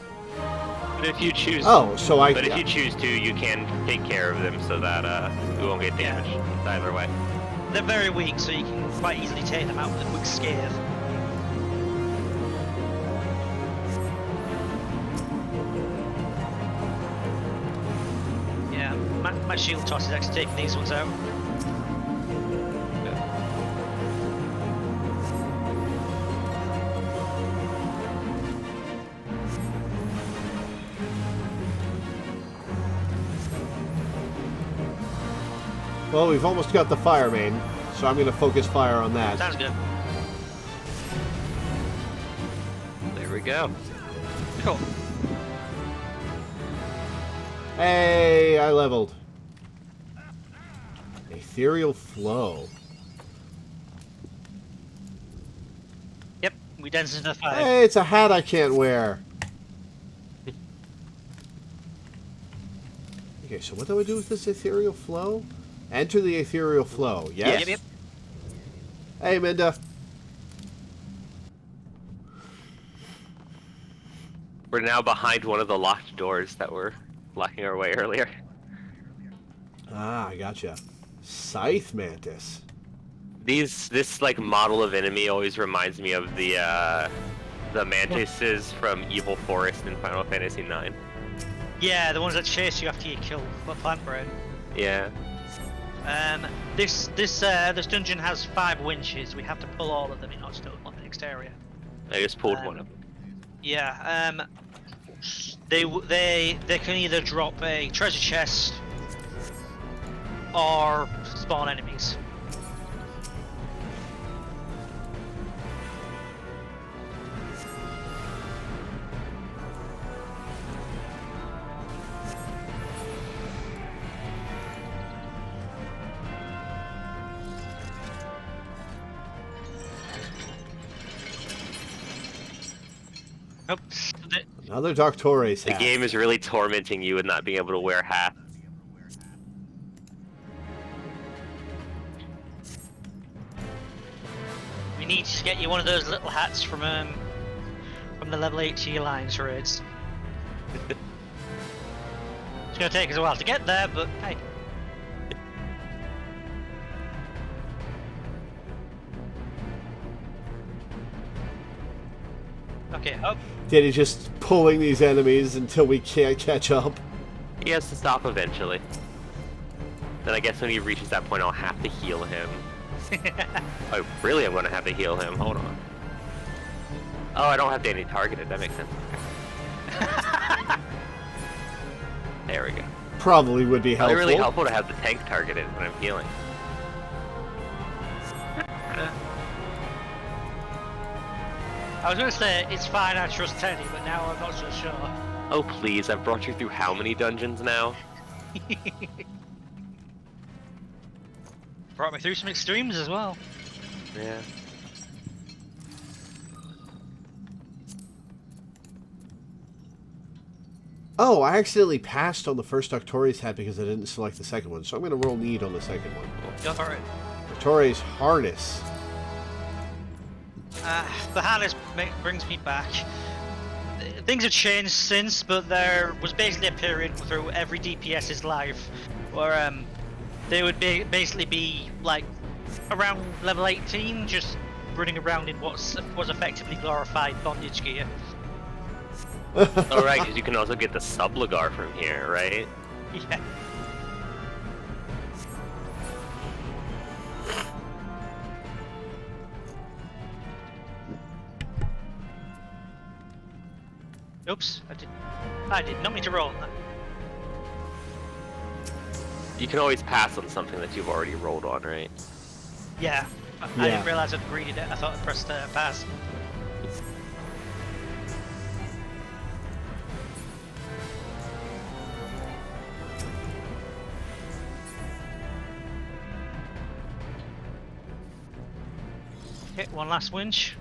But if you choose, if you choose to, you can take care of them so that we won't get damaged either way. They're very weak, so you can quite easily take them out with a quick scare. Yeah, my shield toss is actually taking these ones out. Well, we've almost got the fire main, so I'm going to focus fire on that. Sounds good. There we go. Cool. Hey, I leveled. Ethereal flow. Yep, we danced into the fire. Hey, it's a hat I can't wear. Okay, so what do I do with this ethereal flow? Enter the ethereal flow. Yes? Yep. Hey, Minda. We're now behind one of the locked doors that were blocking our way earlier. Ah, I gotcha. Scythe Mantis. This like model of enemy always reminds me of the mantises from Evil Forest in Final Fantasy IX. Yeah, the ones that chase you after you kill the plant brain. Yeah. This dungeon has 5 winches. We have to pull all of them in order to unlock the next area. I just pulled one of them. Yeah. They can either drop a treasure chest or spawn enemies. Oops. Another Doctores The hat. game is really tormenting you with not being able to wear hats. We need to get you one of those little hats from the level 8 tier lines raids. It's gonna take us a while to get there, but hey. Okay, up. Diddy's just pulling these enemies until we can't catch up. He has to stop eventually. Then I guess when he reaches that point, I'll have to heal him. Oh, really? I'm gonna have to heal him. Hold on. Oh, I don't have Danny targeted. That makes sense. There we go. Probably would be helpful. It's really helpful to have the tank targeted when I'm healing. I was gonna say, it's fine, I trust Teddy, but now I'm not so sure. Oh please, I've brought you through how many dungeons now? Brought me through some extremes as well. Yeah. Oh, I accidentally passed on the first Doctores hat because I didn't select the second one, so I'm going to roll need on the second one. Go for it. Doctores harness. The harness brings me back. Things have changed since, but there was basically a period through every DPS's life where they would basically be like around level 18, just running around in what was effectively glorified bondage gear. Oh right, because you can also get the Subligar from here, right? Yeah. Oops, I did not mean to roll that. You can always pass on something that you've already rolled on, right? Yeah. I didn't realise I'd greeted it. I thought I pressed pass. Okay, one last winch.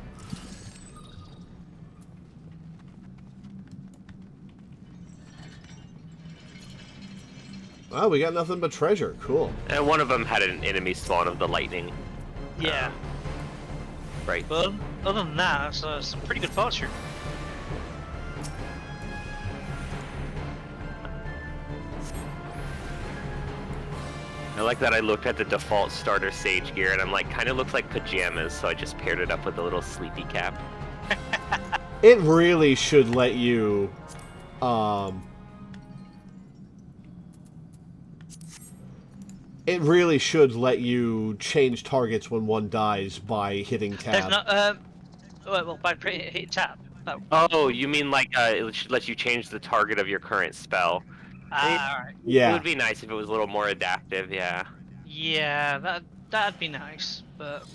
Wow, we got nothing but treasure. Cool. And one of them had an enemy spawn of the lightning. Yeah. Right. But other than that, it's some pretty good fortune. I like that I looked at the default starter sage gear and I'm like, kind of looks like pajamas, so I just paired it up with a little sleepy cap. It really should let you, it really should let you change targets when one dies by hitting tab. There's not, well, by hitting tab. Oh, you mean like it lets you change the target of your current spell? Alright. Yeah. It would be nice if it was a little more adaptive, yeah. Yeah, that'd be nice, but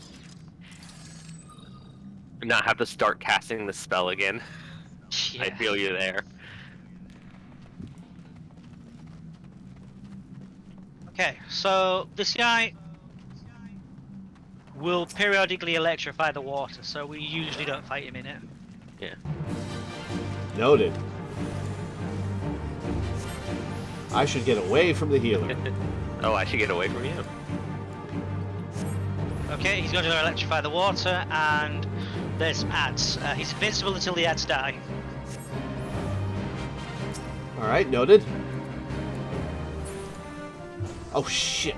Not have to start casting the spell again. yeah. I feel you there. Okay, so this guy will periodically electrify the water, so we usually don't fight him in it. Yeah. Noted. I should get away from the healer. Oh, I should get away from you. Okay, he's going to electrify the water, and there's some ads. He's invincible until the ads die. Alright, noted. Oh, shit.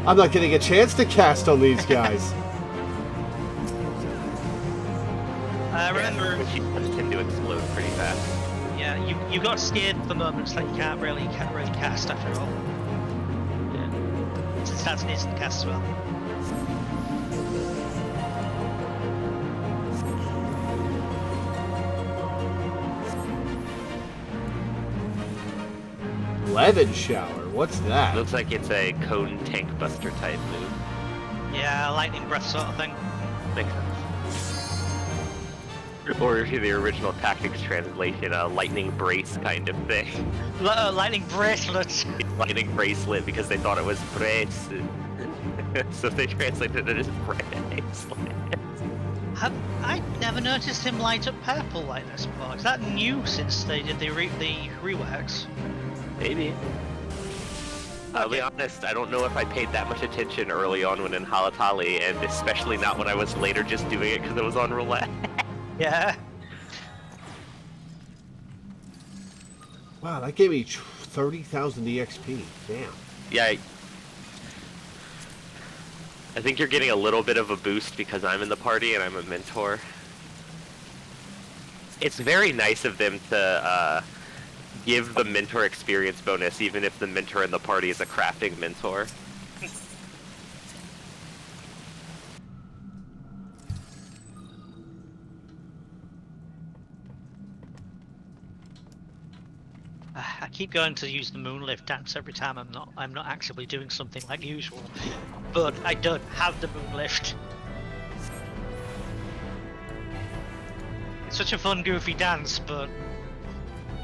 I'm not getting a chance to cast on these guys. Remember, Which tend to explode pretty fast. yeah, you got scared for moments that you can't really cast after all. Yeah. Since that's an instant cast as well. Levin shower. What's that? Looks like it's a cone tank buster type move. Yeah, lightning breath sort of thing. Makes sense. Or to the original tactics translation, a lightning brace kind of thing. Lightning bracelet. Lightning bracelet because they thought it was brace. So they translated it as bracelet. I never noticed him light up purple like this before. Is that new since they did the reworks? Maybe. I'll be honest, I don't know if I paid that much attention early on when in Halatali, and especially not when I was later just doing it because it was on roulette. Yeah. Wow, that gave me 30,000 EXP. Damn. Yeah. I think you're getting a little bit of a boost because I'm in the party and I'm a mentor. It's very nice of them to give the mentor experience bonus even if the mentor in the party is a crafting mentor. I keep going to use the moonlift dance every time I'm not actively doing something like usual, but I don't have the moonlift. It's such a fun, goofy dance, but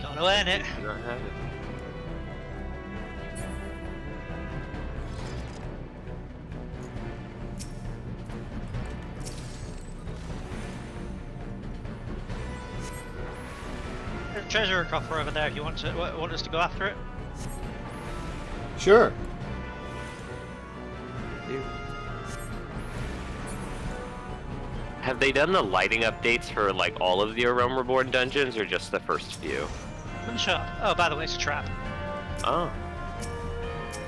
gotta earn it. Do not have it. There's a treasure coffer over there if you want us to go after it. Sure. Have they done the lighting updates for like all of the Realm Reborn dungeons or just the first few? I'm sure. Oh, by the way, it's a trap. Oh.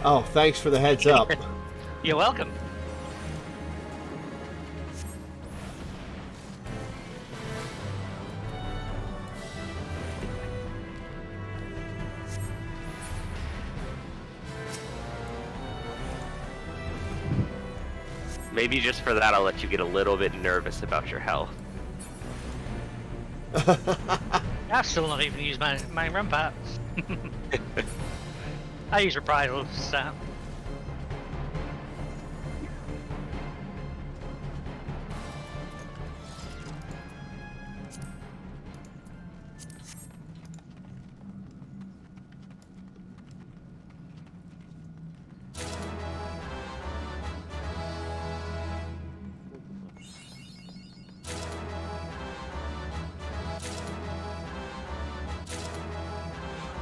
Oh, thanks for the heads up. You're welcome. Maybe just for that, I'll let you get a little bit nervous about your health. I've still not even used my rampart. I use reprisal, so.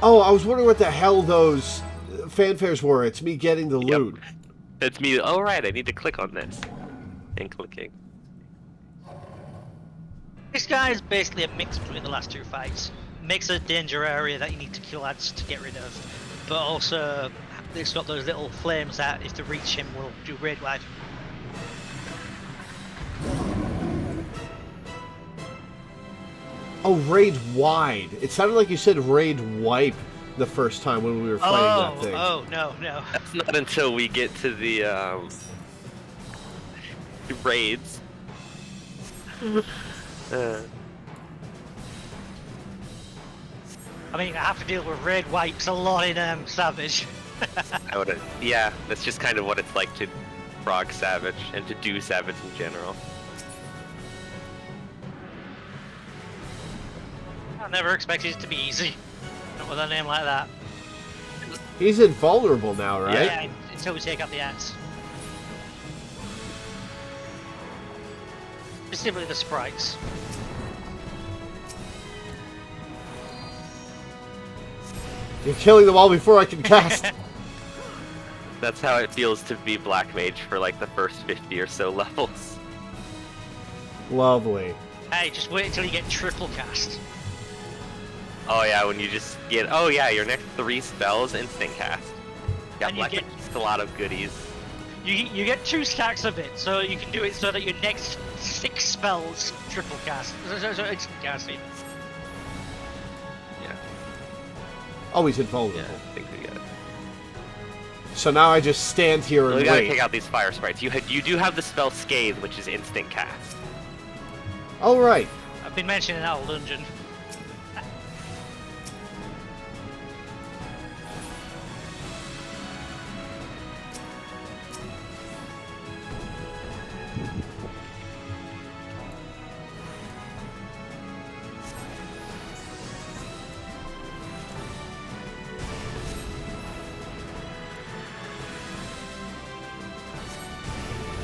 Oh, I was wondering what the hell those fanfares were. It's me getting the loot. It's me. Oh, right, I need to click on this. And clicking. This guy is basically a mix between the last two fights. Makes a danger area that you need to kill ads to get rid of, but also it's got those little flames that, if they reach him, will do raid wide. Oh, raid wide. It sounded like you said raid wipe the first time when we were fighting that thing. Oh, no. That's not until we get to the raids. I mean, I have to deal with raid wipes a lot in Savage. Yeah, that's just kind of what it's like to frog Savage and to do Savage in general. I never expected it to be easy. Not with a name like that. He's invulnerable now, right? Yeah, until we take out the ads. Specifically the sprites. You're killing them all before I can cast. That's how it feels to be Black Mage for like the first 50 or so levels. Lovely. Hey, just wait until you get triple cast. Oh yeah, when you just get, oh yeah, your next 3 spells instant cast. Yeah, And Black Mage gets a lot of goodies. You get 2 stacks of it, so you can do it so that your next 6 spells triple cast. So instant casting. Yeah. Oh, he's invulnerable. Yeah, I think we get it. So now I just stand here and We gotta wait. take out these fire sprites. You do have the spell Scathe, which is instant cast. Oh, right. I've been mentioning that old dungeon.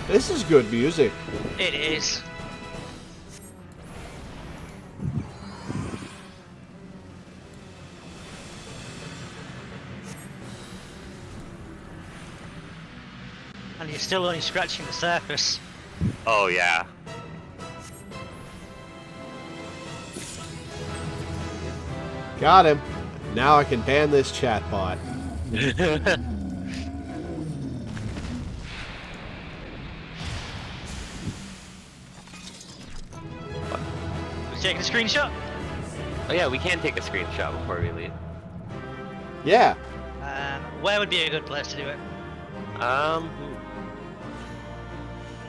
This is good music. It is. And you're still only scratching the surface. Oh yeah. Got him. Now I can ban this chatbot. Taking a screenshot. Oh yeah, we can take a screenshot before we leave. Yeah. Where would be a good place to do it?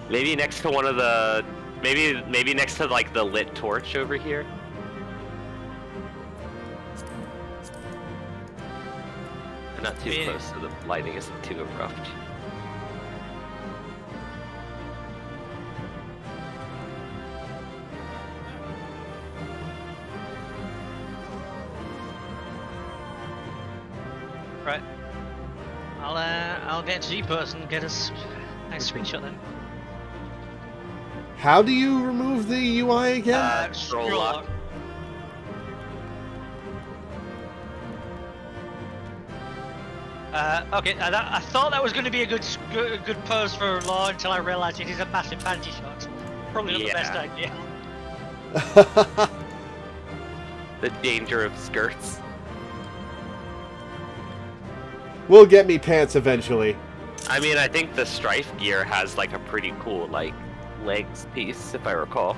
Maybe next to one of the, maybe next to like the lit torch over here. Not too Yeah. close so the lighting isn't too abrupt. Right. I'll get to G-Person and get us a nice screenshot then. How do you remove the UI again? Scroll lock. Okay, I thought that was going to be a good pose for Law until I realised it is a massive panty shot. Probably not the best idea. The danger of skirts. Will get me pants eventually. I mean, I think the Strife gear has like a pretty cool like legs piece, if I recall.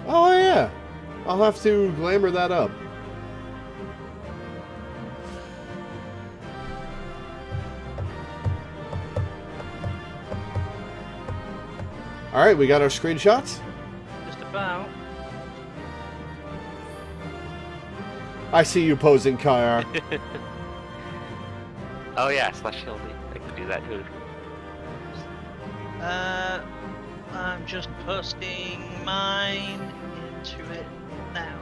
Oh yeah. I'll have to glamour that up. Alright, we got our screenshots. Just about. I see you posing, Kyle. Oh yeah, slash shield me. I can do that too. I'm just posting mine into it now.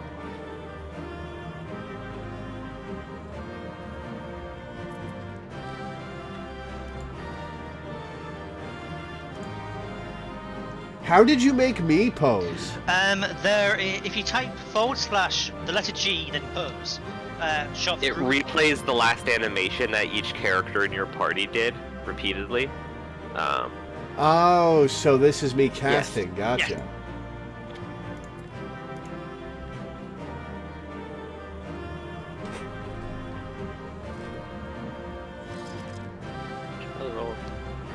How did you make me pose? If you type / the letter G, then pose. Shot It through. replays the last animation that each character in your party did repeatedly. Oh, so this is me casting. Gotcha. Yeah.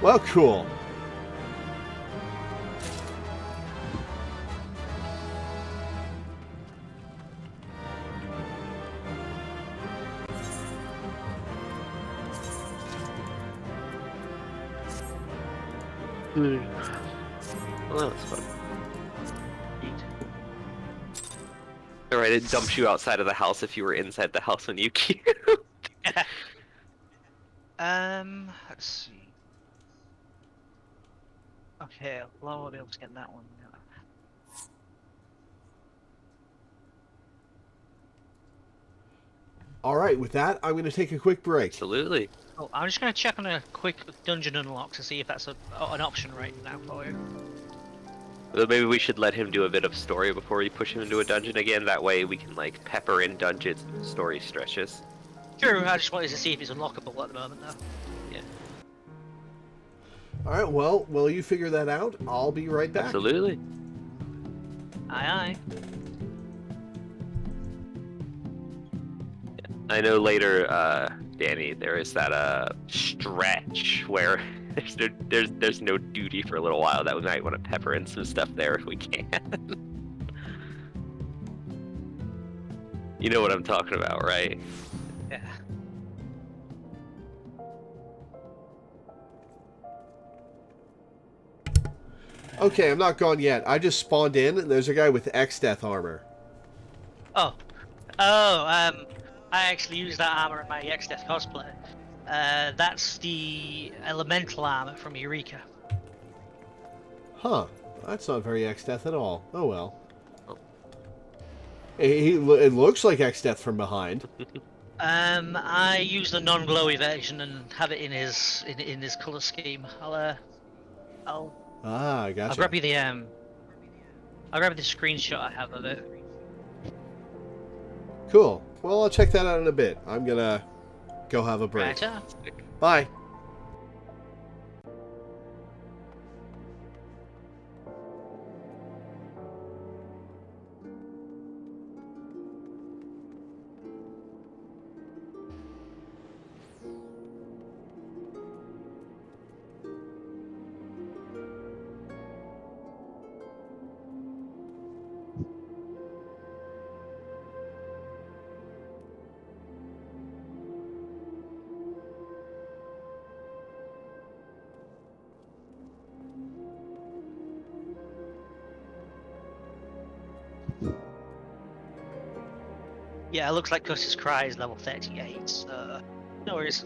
Well, cool. Well, that was fun. Alright, it dumps you outside of the house if you were inside the house when you queued. Let's see. Okay, well, I'll be able to get that one now. Alright, with that, I'm going to take a quick break. Absolutely. Oh, I'm just going to check on a quick dungeon unlock to see if that's an option right now for you. Well, maybe we should let him do a bit of story before we push him into a dungeon again. That way we can, like, pepper in dungeons and story stretches. True, I just wanted to see if it's unlockable at the moment, though. Yeah. Alright, well, while you figure that out, I'll be right back. Absolutely. Aye, aye. I know later, Danny, there is that stretch where there's no duty for a little while that we might want to pepper in some stuff there if we can. You know what I'm talking about, right? Yeah. Okay, I'm not gone yet. I just spawned in, and there's a guy with X-Death armor. Oh. I actually used that armor in my X-Death cosplay. That's the elemental armor from Eureka. Huh. That's not very X-Death at all. Oh well. It looks like X-Death from behind. I use the non-glowy version and have it in his color scheme. I'll Gotcha. I'll grab you the I'll grab the screenshot I have of it. Cool. Well, I'll check that out in a bit. I'm gonna go have a break. Right, Bye. Yeah, it looks like Custer's Cry is level 38, so no worries.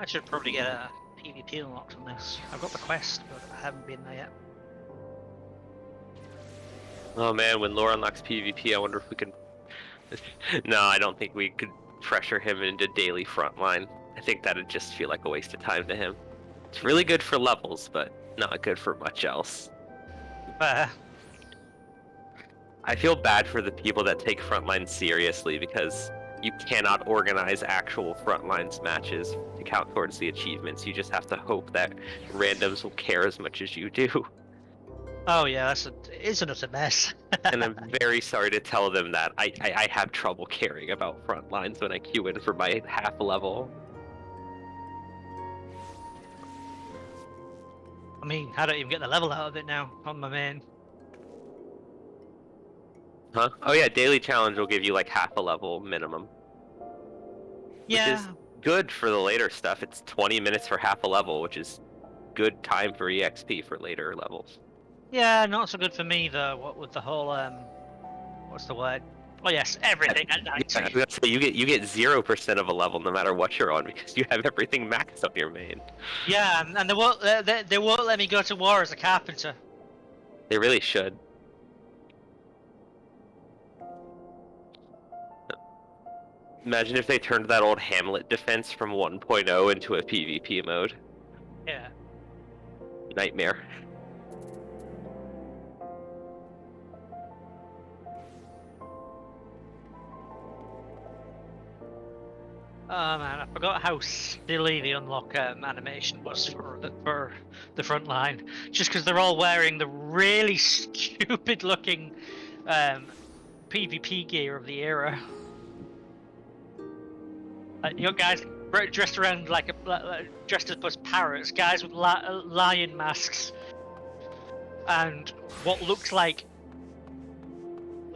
I should probably get a PvP unlocked on this. I've got the quest, but I haven't been there yet. Oh man, when Lore unlocks PvP, I wonder if we can... No, I don't think we could pressure him into daily frontline. I think that'd just feel like a waste of time to him. It's really good for levels, but not good for much else. I feel bad for the people that take frontline seriously because you cannot organize actual frontlines matches to count towards the achievements. You just have to hope that randoms will care as much as you do. Oh yeah, it's an utter mess. And I'm very sorry to tell them that I have trouble caring about frontlines when I queue in for my half level. I mean, I don't even get the level out of it now on my main. Huh? Oh yeah, daily challenge will give you like half a level minimum. Yeah. Which is good for the later stuff. It's 20 minutes for half a level, which is good time for EXP for later levels. Yeah, not so good for me though. What with the whole what's the word? Oh yes, everything at 90. Yeah, I was gonna say, you get 0% of a level no matter what you're on because you have everything maxed on your main. Yeah, and they won't let me go to war as a carpenter. They really should. Imagine if they turned that old Hamlet defense from 1.0 into a PvP mode. Yeah. Nightmare. Oh man, I forgot how silly the unlock animation was for the front line. Just because they're all wearing the really stupid looking PvP gear of the era. You know, guys dressed around dressed as parrots, guys with lion masks, and what looks like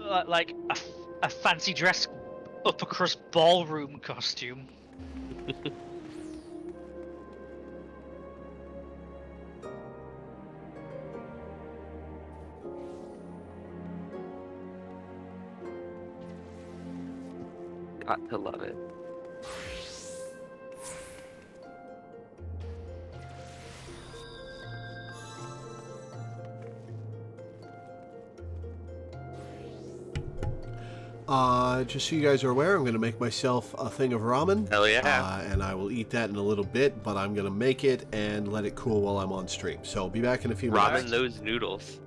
a fancy dress upper crust ballroom costume. Got to love it. Just so you guys are aware, I'm going to make myself a thing of ramen. Hell yeah. And I will eat that in a little bit, but I'm going to make it and let it cool while I'm on stream. So I'll be back in a few minutes. Ramen those noodles.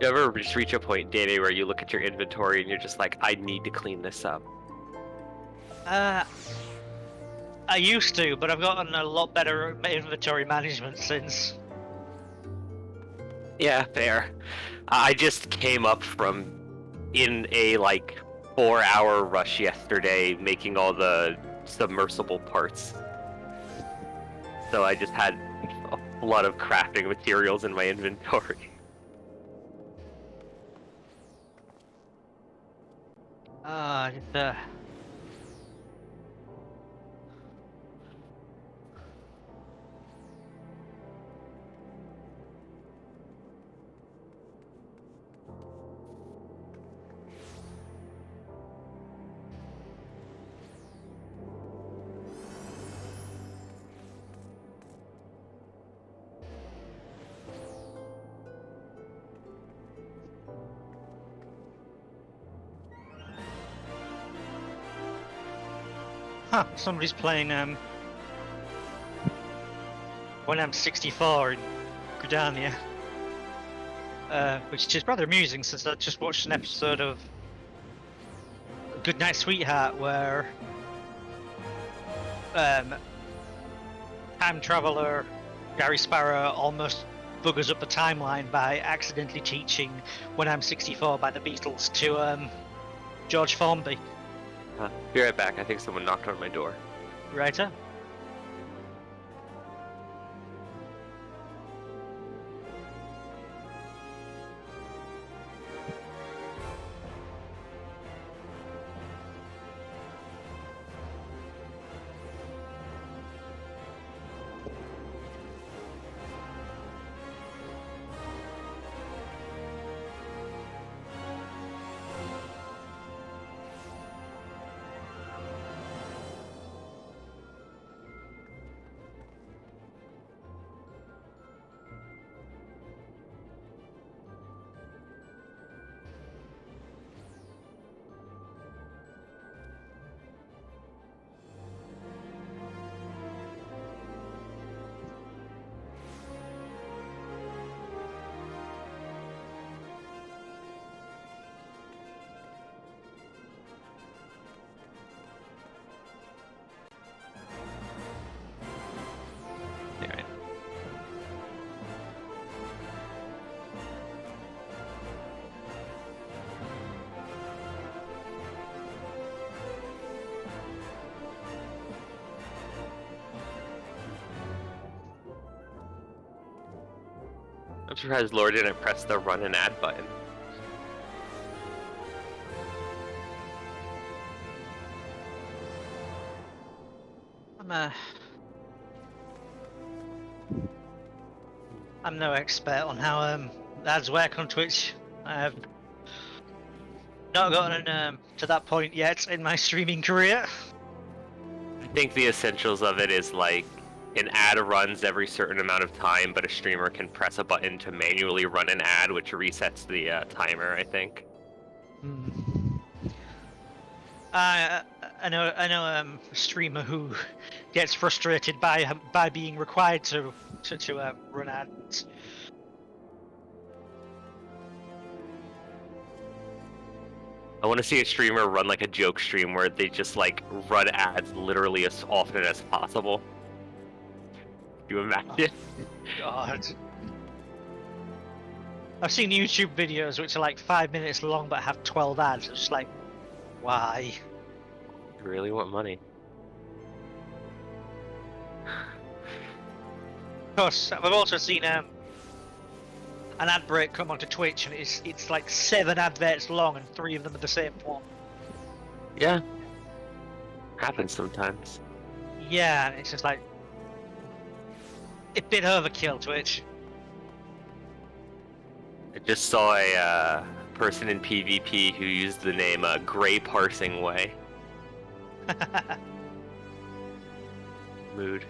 You ever just reach a point, Danny, where you look at your inventory and you're just like, I need to clean this up? I used to, but I've gotten a lot better inventory management since. Yeah, fair. I just came up from in a like 4-hour rush yesterday making all the submersible parts. So I just had a lot of crafting materials in my inventory. Just somebody's playing when I'm 64 in Gridania, which is rather amusing since I just watched an episode of Goodnight Sweetheart where time traveler Gary Sparrow almost buggers up the timeline by accidentally teaching When I'm 64 by the Beatles to George Formby. Be right back. I think someone knocked on my door. Righto. Alright. I'm surprised Laura didn't press the run and add button. I'm no expert on how ads work on Twitch. I have not gotten to that point yet in my streaming career. I think the essentials of it is like an ad runs every certain amount of time, but a streamer can press a button to manually run an ad, which resets the timer, I think. I know a streamer who gets frustrated by being required to run ads. I want to see a streamer run like a joke stream where they just like run ads literally as often as possible. You imagine? God. I've seen YouTube videos which are like 5 minutes long but have 12 ads. It's just like, why? You really want money? Of course, I've also seen an ad break come onto Twitch, and it's like 7 adverts long, and 3 of them are the same one. Yeah. Happens sometimes. Yeah, and it's just like a bit overkill, Twitch. I just saw a person in PvP who used the name Gray Parsing Way. Mood.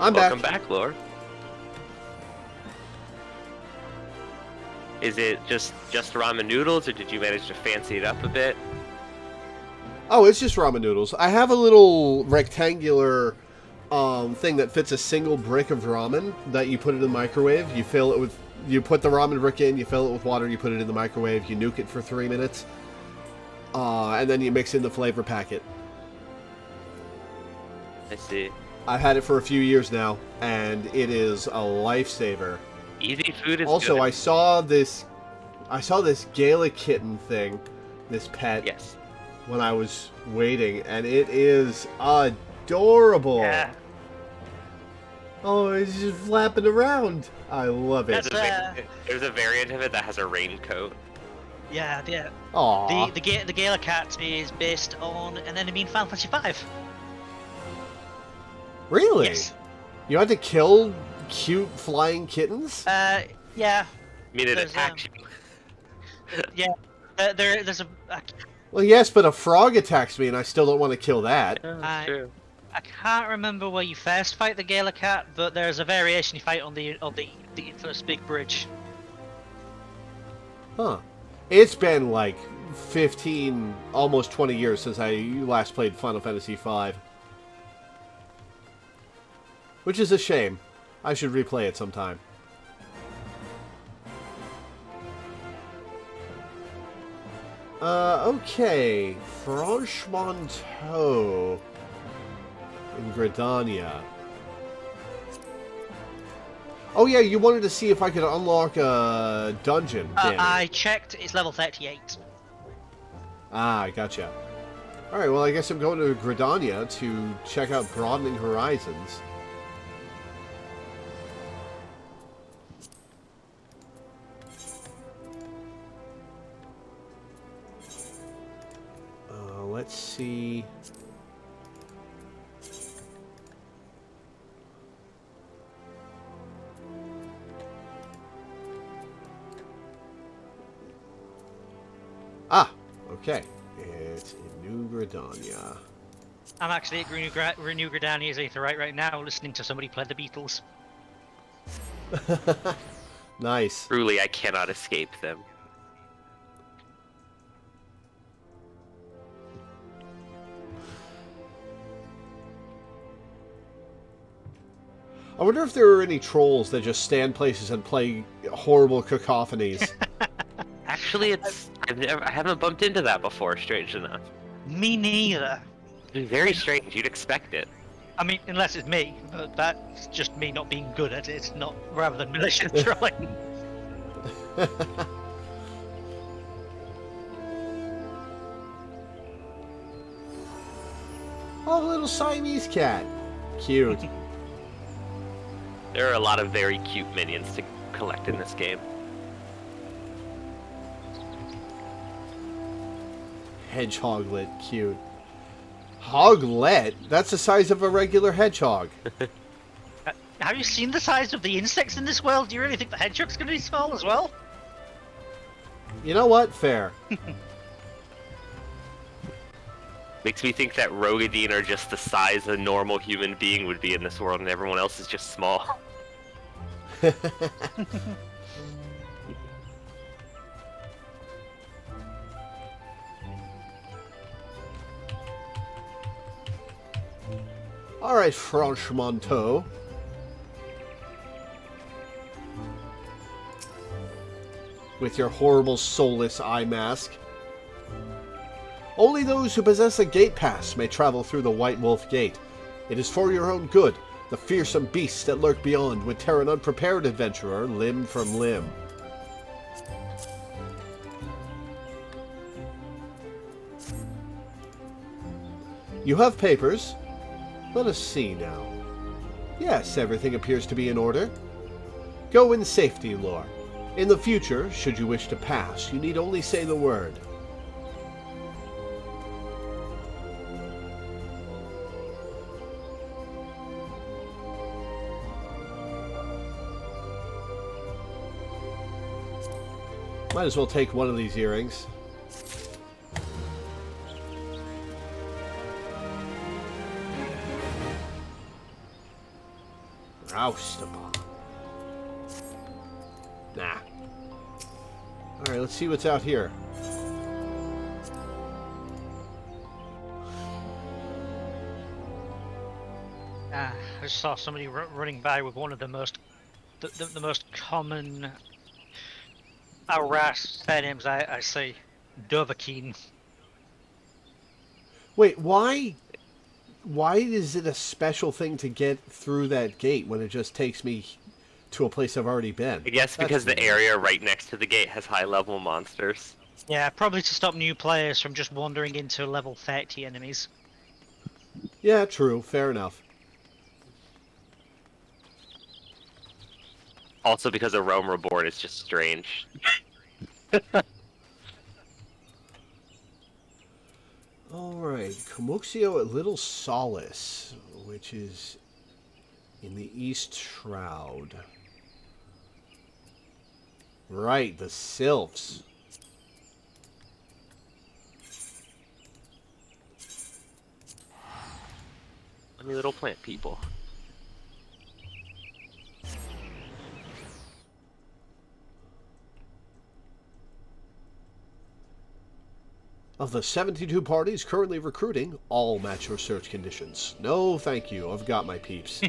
I'm back. Welcome back, Lore. Is it just ramen noodles, or did you manage to fancy it up a bit? Oh, it's just ramen noodles. I have a little rectangular thing that fits a single brick of ramen that you put it in the microwave. You fill it with, you put the ramen brick in, you fill it with water, you put it in the microwave, you nuke it for 3 minutes, and then you mix in the flavor packet. I see. I've had it for a few years now, and it is a lifesaver. Easy food is also, good. I saw this Gala kitten thing, this pet, Yes. when I was waiting, and it is adorable. Yeah. Oh, it's just flapping around. I love it. There's a variant of it that has a raincoat. Yeah, yeah. Aww. The Gala Cat is based on an enemy in Final Fantasy V. Really? Yes. You had to kill cute flying kittens? Yeah. I mean, it There's, attacks you. Yeah. There's a Well, yes, but a frog attacks me, and I still don't want to kill that. Yeah, I- that's true. I can't remember where you first fight the Gala Cat, but there's a variation you fight on the first big bridge. Huh. It's been like 15, almost 20 years since I last played Final Fantasy V. Which is a shame. I should replay it sometime. Okay. Franchemonteau in Gridania. Oh yeah, you wanted to see if I could unlock a dungeon. Danny. I checked, it's level 38. Ah, gotcha. Alright, well I guess I'm going to Gridania to check out Broadening Horizons. Let's see. Ah, okay. It's in New Gridania. I'm actually at Renew Gridania's Aetherite right now, listening to somebody play the Beatles. Nice. Truly, I cannot escape them. I wonder if there are any trolls that just stand places and play horrible cacophonies. Actually, I haven't bumped into that before, strange enough. Me neither. It's very strange, you'd expect it. I mean, unless it's me, but that's just me not being good at it, not rather than malicious trolling. Oh, little Siamese cat. Cute. There are a lot of very cute minions to collect in this game. Hedgehoglet, cute. Hoglet? That's the size of a regular hedgehog. Have you seen the size of the insects in this world? Do you really think the hedgehog's going to be small as well? You know what? Fair. Makes me think that Rogadine are just the size a normal human being would be in this world, and everyone else is just small. Alright, Franchemonteau. With your horrible soulless eye mask. Only those who possess a gate pass may travel through the White Wolf Gate. It is for your own good. The fearsome beasts that lurk beyond would tear an unprepared adventurer limb from limb. You have papers. Let us see now. Yes, everything appears to be in order. Go in safety, Lore. In the future, should you wish to pass, you need only say the word. Might as well take one of these earrings. Roustable. Nah. Alright, let's see what's out here. I just saw somebody running by with one of the most the most common harass names I see. Dovahkiin. Wait, why? Why is it a special thing to get through that gate when it just takes me to a place I've already been? I guess because the weird. area right next to the gate has high-level monsters. Yeah, probably to stop new players from just wandering into level 30 enemies. Yeah, true. Fair enough. Also because a Rome Reborn is just strange. Alright, Comuxio at Little Solace, which is in the East Shroud. Right, the Sylphs. Funny little plant people. Of the 72 parties currently recruiting, all match your search conditions. No, thank you. I've got my peeps.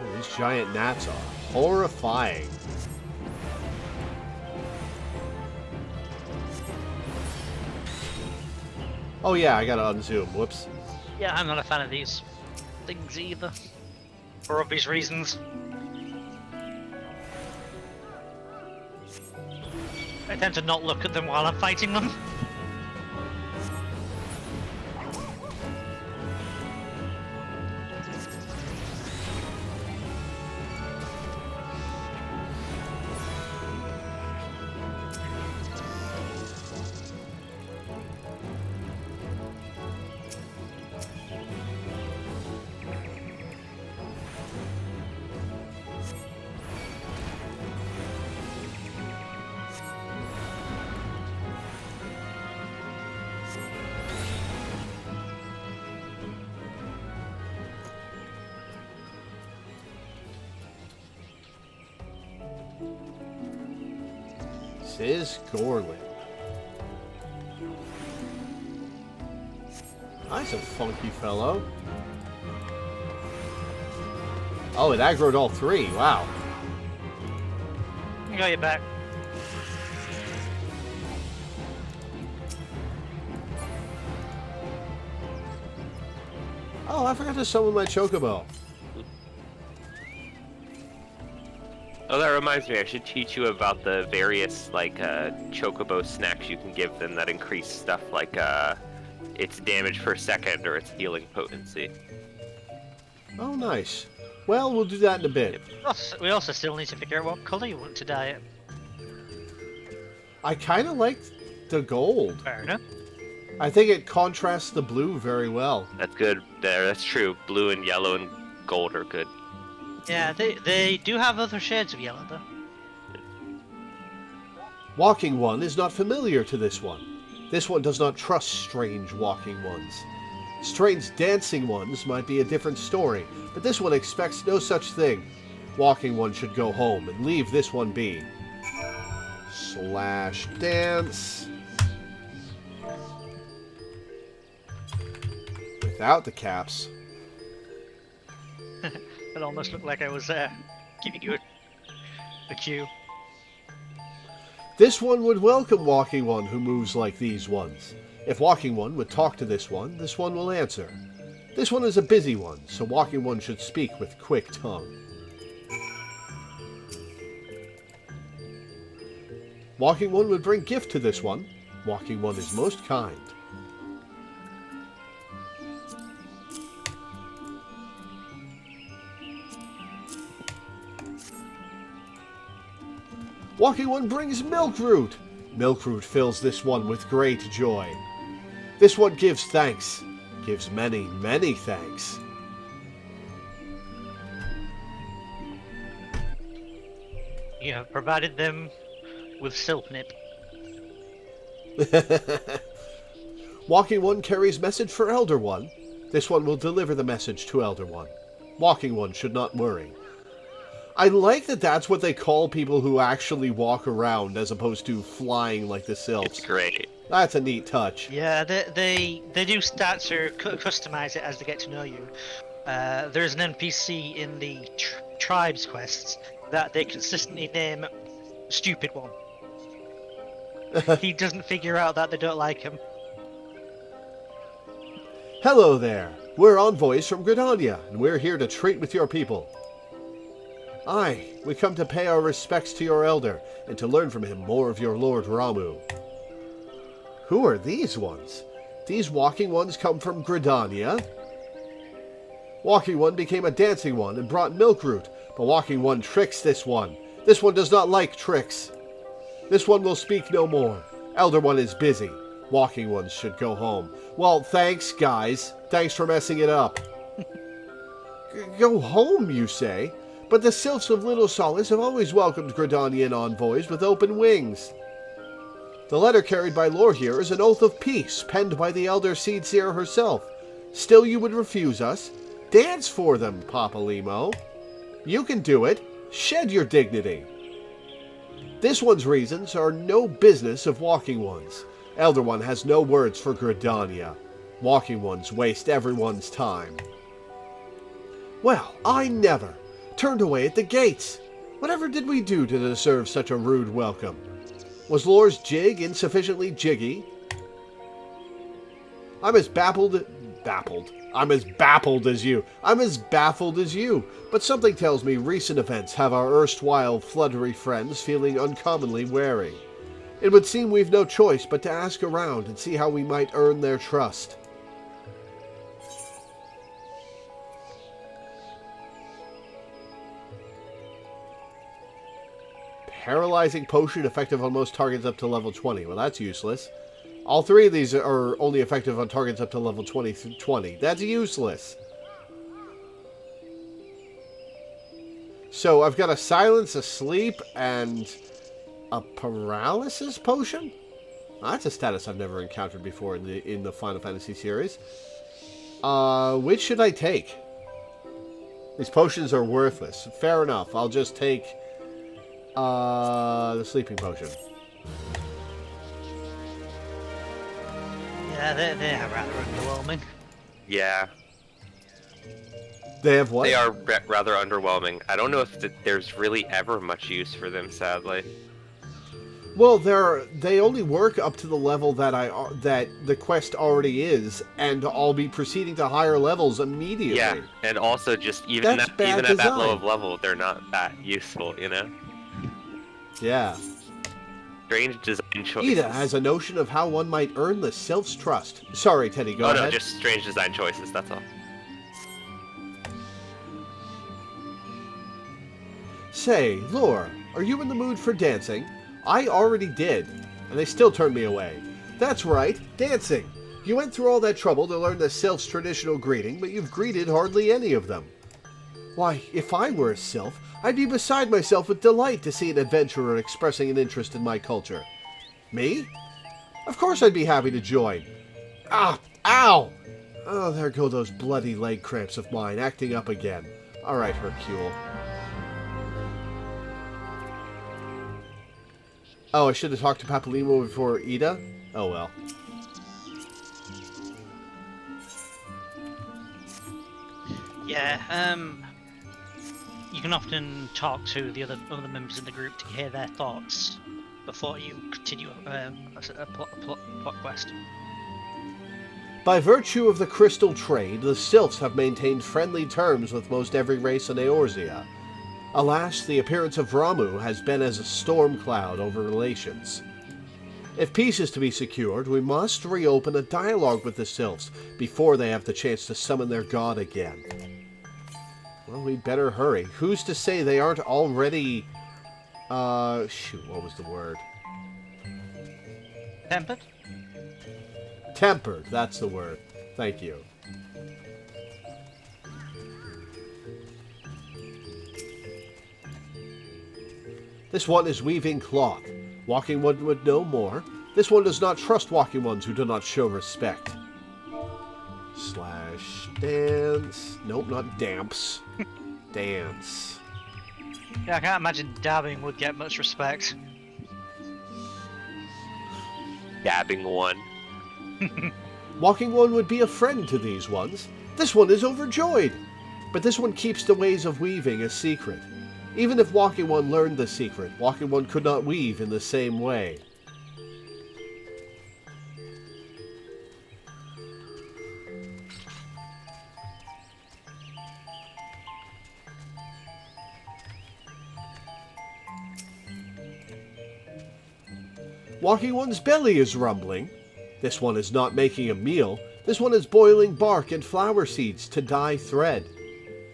Oh, these giant gnats are horrifying. Oh yeah, I gotta unzoom. Whoops. Yeah, I'm not a fan of these things either. For obvious reasons. I tend to not look at them while I'm fighting them. Is Gorlin. That's a funky fellow. Oh, it aggroed all three. Wow. I got you back. Oh, I forgot to summon my Chocobo. Oh, that reminds me, I should teach you about the various, like, chocobo snacks you can give them that increase stuff like, its damage per second or its healing potency. Oh, nice. Well, we'll do that in a bit. We also still need to figure out what colour you want to dye it. I kind of like the gold. Fair enough. I think it contrasts the blue very well. That's good. There, that's true. Blue and yellow and gold are good. Yeah, they do have other shades of yellow though. Walking One is not familiar to this one. This one does not trust strange walking ones. Strange dancing ones might be a different story, but this one expects no such thing. Walking One should go home and leave this one be. Slash dance. Without the caps. It almost looked like I was giving you a cue. This one would welcome Walking One who moves like these ones. If Walking One would talk to this one will answer. This one is a busy one, so Walking One should speak with quick tongue. Walking One would bring gift to this one. Walking One is most kind. Walking One brings Milkroot. Milkroot fills this one with great joy. This one gives thanks. Gives many, many thanks. You have provided them with Silpnip. Walking One carries message for Elder One. This one will deliver the message to Elder One. Walking ones should not worry. I like that that's what they call people who actually walk around as opposed to flying like the sylphs. It's great. That's a neat touch. Yeah, they do start to customize it as they get to know you. There's an NPC in the tribes quests that they consistently name Stupid One. He doesn't figure out that they don't like him. Hello there. We're envoys from Gridania, and we're here to treat with your people. Aye, we come to pay our respects to your elder, and to learn from him more of your Lord Ramuh. Who are these ones? These walking ones come from Gridania? Walking one became a dancing one and brought milk root, but walking one tricks this one. This one does not like tricks. This one will speak no more. Elder one is busy. Walking ones should go home. Well, thanks, guys. Thanks for messing it up. Go home, you say? But the sylphs of Little Solace have always welcomed Gridanian envoys with open wings. The letter carried by Loreweaver is an oath of peace, penned by the Elder Seedseer herself. Still you would refuse us? Dance for them, Papa Limo. You can do it. Shed your dignity. This one's reasons are no business of Walking One's. Elder One has no words for Gridania. Walking Ones waste everyone's time. Well, I never. Turned away at the gates. Whatever did we do to deserve such a rude welcome? Was Lore's jig insufficiently jiggy? I'm as baffled as you. But something tells me recent events have our erstwhile fluttery friends feeling uncommonly wary. It would seem we've no choice but to ask around and see how we might earn their trust. Paralyzing potion effective on most targets up to level 20. Well, that's useless. All three of these are only effective on targets up to level 20. That's useless. So I've got a silence, a sleep, and a paralysis potion? That's a status I've never encountered before in the Final Fantasy series. Which should I take? These potions are worthless. Fair enough. I'll just take the sleeping potion. Yeah, they are rather underwhelming. Yeah. They have what? They are rather underwhelming. I don't know if there's really ever much use for them, sadly. Well, they only work up to the level that the quest already is, and I'll be proceeding to higher levels immediately. Yeah, and also just even at that low of level, they're not that useful, you know? Yeah. Strange design choices. Ida has a notion of how one might earn the sylph's trust. Sorry, Teddy, go ahead. Oh no, just strange design choices, that's all. Say, Lore, are you in the mood for dancing? I already did, and they still turned me away. That's right, dancing. You went through all that trouble to learn the sylph's traditional greeting, but you've greeted hardly any of them. Why, if I were a sylph, I'd be beside myself with delight to see an adventurer expressing an interest in my culture. Me? Of course I'd be happy to join. Ah! Ow! Oh, there go those bloody leg cramps of mine, acting up again. Alright, Hercule. Oh, I should have talked to Papalimo before Ida? Oh well. Yeah, you can often talk to the other members of the group to hear their thoughts before you continue a plot quest. By virtue of the crystal trade, the sylphs have maintained friendly terms with most every race in Eorzea. Alas, the appearance of Ramuh has been as a storm cloud over relations. If peace is to be secured, we must reopen a dialogue with the sylphs before they have the chance to summon their god again. Well, we'd better hurry. Who's to say they aren't already... shoot, what was the word? Tempered? Tempered, that's the word. Thank you. This one is weaving cloth. Walking one would know more. This one does not trust walking ones who do not show respect. / dance. Nope, not damps. Dance. Yeah, I can't imagine dabbing would get much respect. Dabbing one. Walking one would be a friend to these ones. This one is overjoyed. But this one keeps the ways of weaving a secret. Even if Walking One learned the secret, Walking One could not weave in the same way. Walking One's belly is rumbling. This one is not making a meal. This one is boiling bark and flower seeds to dye thread.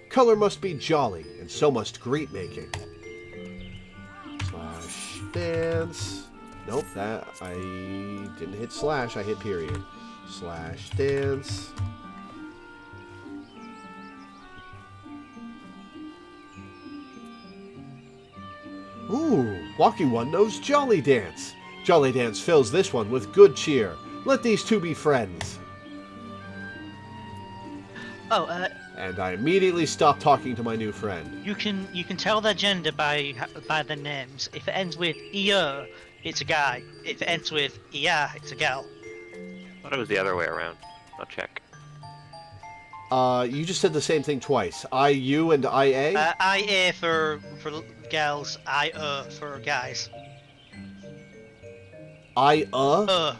Color must be jolly, and so must greet making. Slash dance. Nope, that I didn't hit slash, I hit period. Slash dance. Ooh, Walking One knows Jolly Dance. Jolly Dance fills this one with good cheer. Let these two be friends. Oh, And I immediately stopped talking to my new friend. you can tell their gender by their names. If it ends with "er," it's a guy. If it ends with "yeah," it's a gal. I thought it was the other way around. I'll check. You just said the same thing twice. I, you, and IA? IA for girls, IR for guys. I, Oh.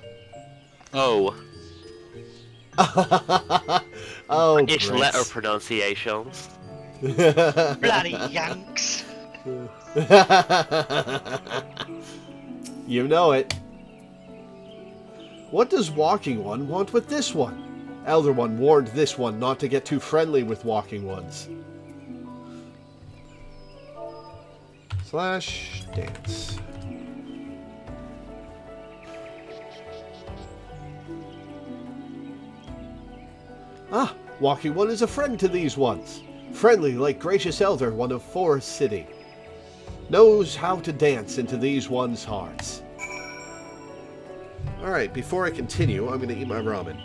Oh, Ish Brits. letter pronunciations. Bloody Yanks. You know it. What does Walking One want with this one? Elder One warned this one not to get too friendly with Walking Ones. Slash dance. Ah, Walking One is a friend to these ones. Friendly like Gracious Elder One of Forest City. Knows how to dance into these ones' hearts. Alright, before I continue, I'm going to eat my ramen.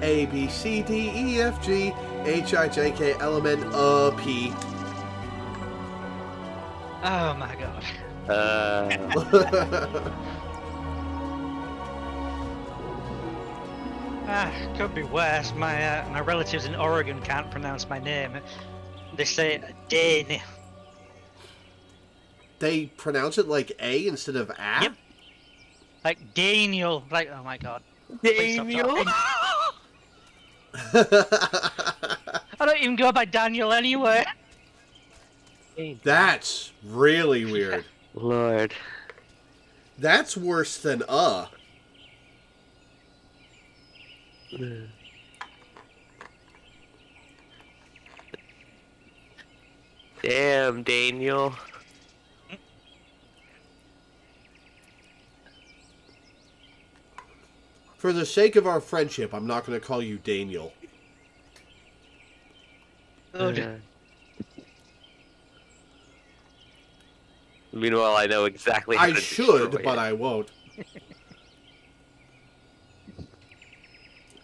A, B, C, D, E, F, G, H, I, J, K, L, M, N, P. Oh my god. Could be worse. My relatives in Oregon can't pronounce my name. They say Dane. They pronounce it like A instead of A? Yep. Like Daniel. Like, oh my god. Please stop Daniel? talking. I don't even go by Daniel anyway. That's really weird. Lord. That's worse than Damn, Daniel. For the sake of our friendship, I'm not going to call you Daniel. Meanwhile, I know exactly how I to should, destroy but it. I won't.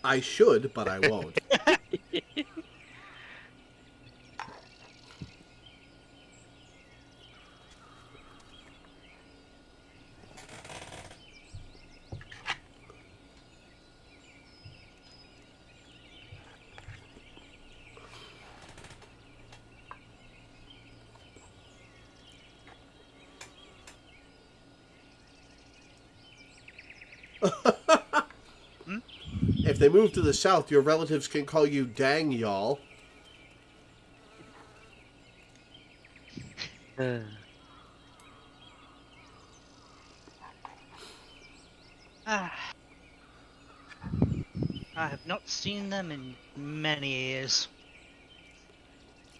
I should, but I won't. If they move to the south, your relatives can call you Dang Y'all. I have not seen them in many years.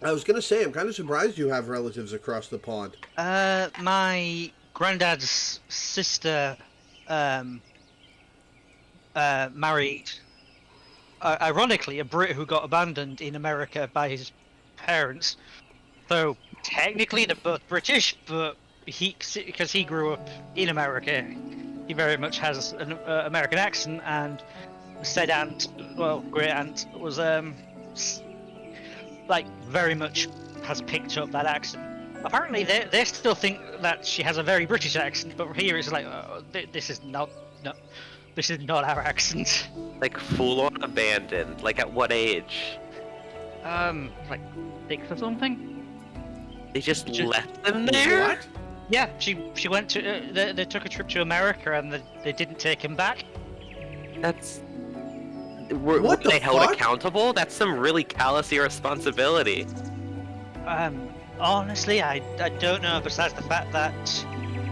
I was going to say, I'm kind of surprised you have relatives across the pond. My granddad's sister married, ironically, a Brit who got abandoned in America by his parents. So technically they're both British, but because he grew up in America, he very much has an American accent, and said aunt, well, great aunt, was like very much has picked up that accent. Apparently they still think that she has a very British accent, but here it's like, oh, this is not our accent. Like full on abandoned. Like at what age? Like 6 or something. They just left them there? What? Yeah, she went to they took a trip to America and they didn't take him back. That's... Were What the they held fuck? accountable? That's some really callous irresponsibility. Honestly, I don't know. Besides the fact that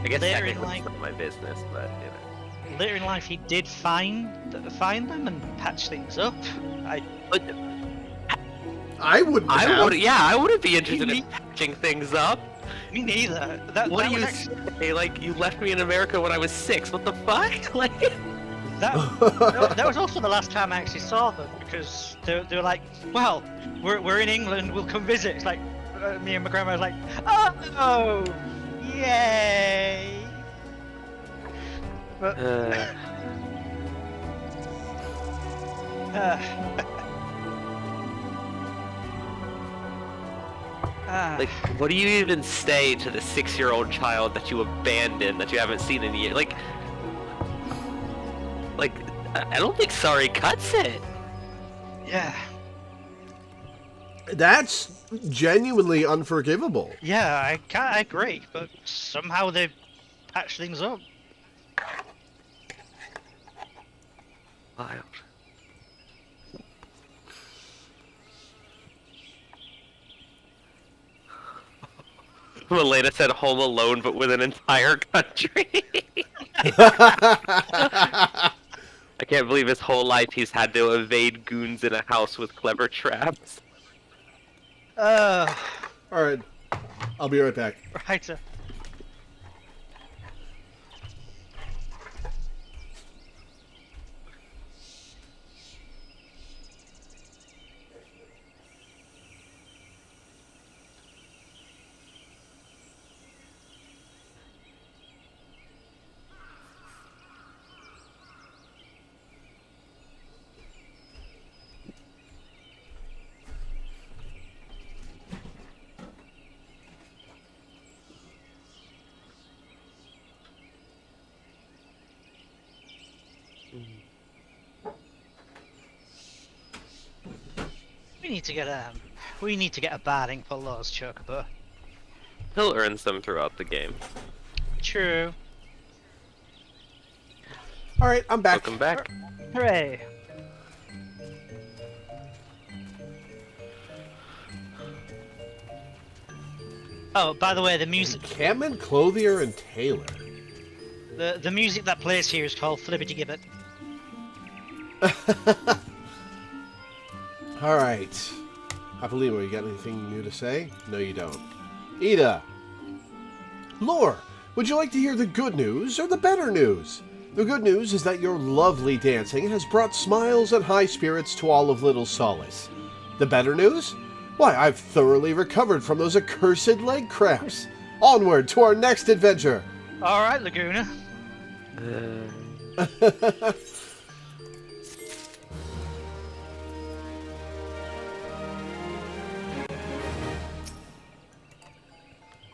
I guess later in technically life, it's not my business, but you know. later in life, he did find them and patch things up. But I wouldn't I have. would, yeah, I wouldn't be interested in patching things up. Me neither. What that do you was actually, say? Like, you left me in America when I was 6. What the fuck? Like, that was also the last time I actually saw them, because they were like, well, we're in England, we'll come visit. It's like me and my grandma was like, oh, yay! But like, what do you even say to the 6-year-old child that you abandoned, that you haven't seen in years? Like, I don't think sorry cuts it. yeah. That's genuinely unforgivable. Yeah, I agree, but somehow they've patched things up. Wild. Milena said Home Alone, but with an entire country. I can't believe his whole life he's had to evade goons in a house with clever traps. Alright. I'll be right back. Right. We need to get a batting for Lore's Chocobo. He'll earn some throughout the game. True. Alright, I'm back. Welcome back. Hooray! Oh, by the way, the music Cameron, Clothier, and Taylor. the music that plays here is called Flippity Gibbet. Alright. Papalimo, you got anything new to say? No, you don't. Ida! Lore, would you like to hear the good news or the better news? The good news is that your lovely dancing has brought smiles and high spirits to all of Little Solace. The better news? Why, I've thoroughly recovered from those accursed leg cramps. Onward to our next adventure! Alright, Laguna.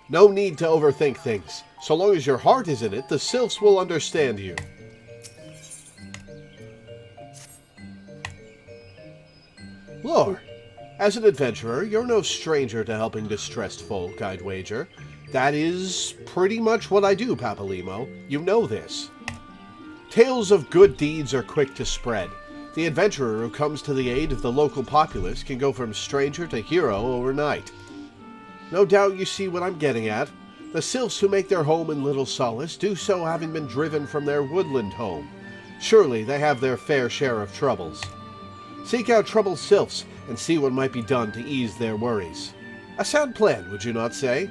No need to overthink things. So long as your heart is in it, the sylphs will understand you. Lore, as an adventurer, you're no stranger to helping distressed folk, I'd wager. That is pretty much what I do, Papalimo. You know this. Tales of good deeds are quick to spread. The adventurer who comes to the aid of the local populace can go from stranger to hero overnight. No doubt you see what I'm getting at. The sylphs who make their home in Little Solace do so having been driven from their woodland home. Surely they have their fair share of troubles. Seek out troubled sylphs and see what might be done to ease their worries. A sound plan, would you not say?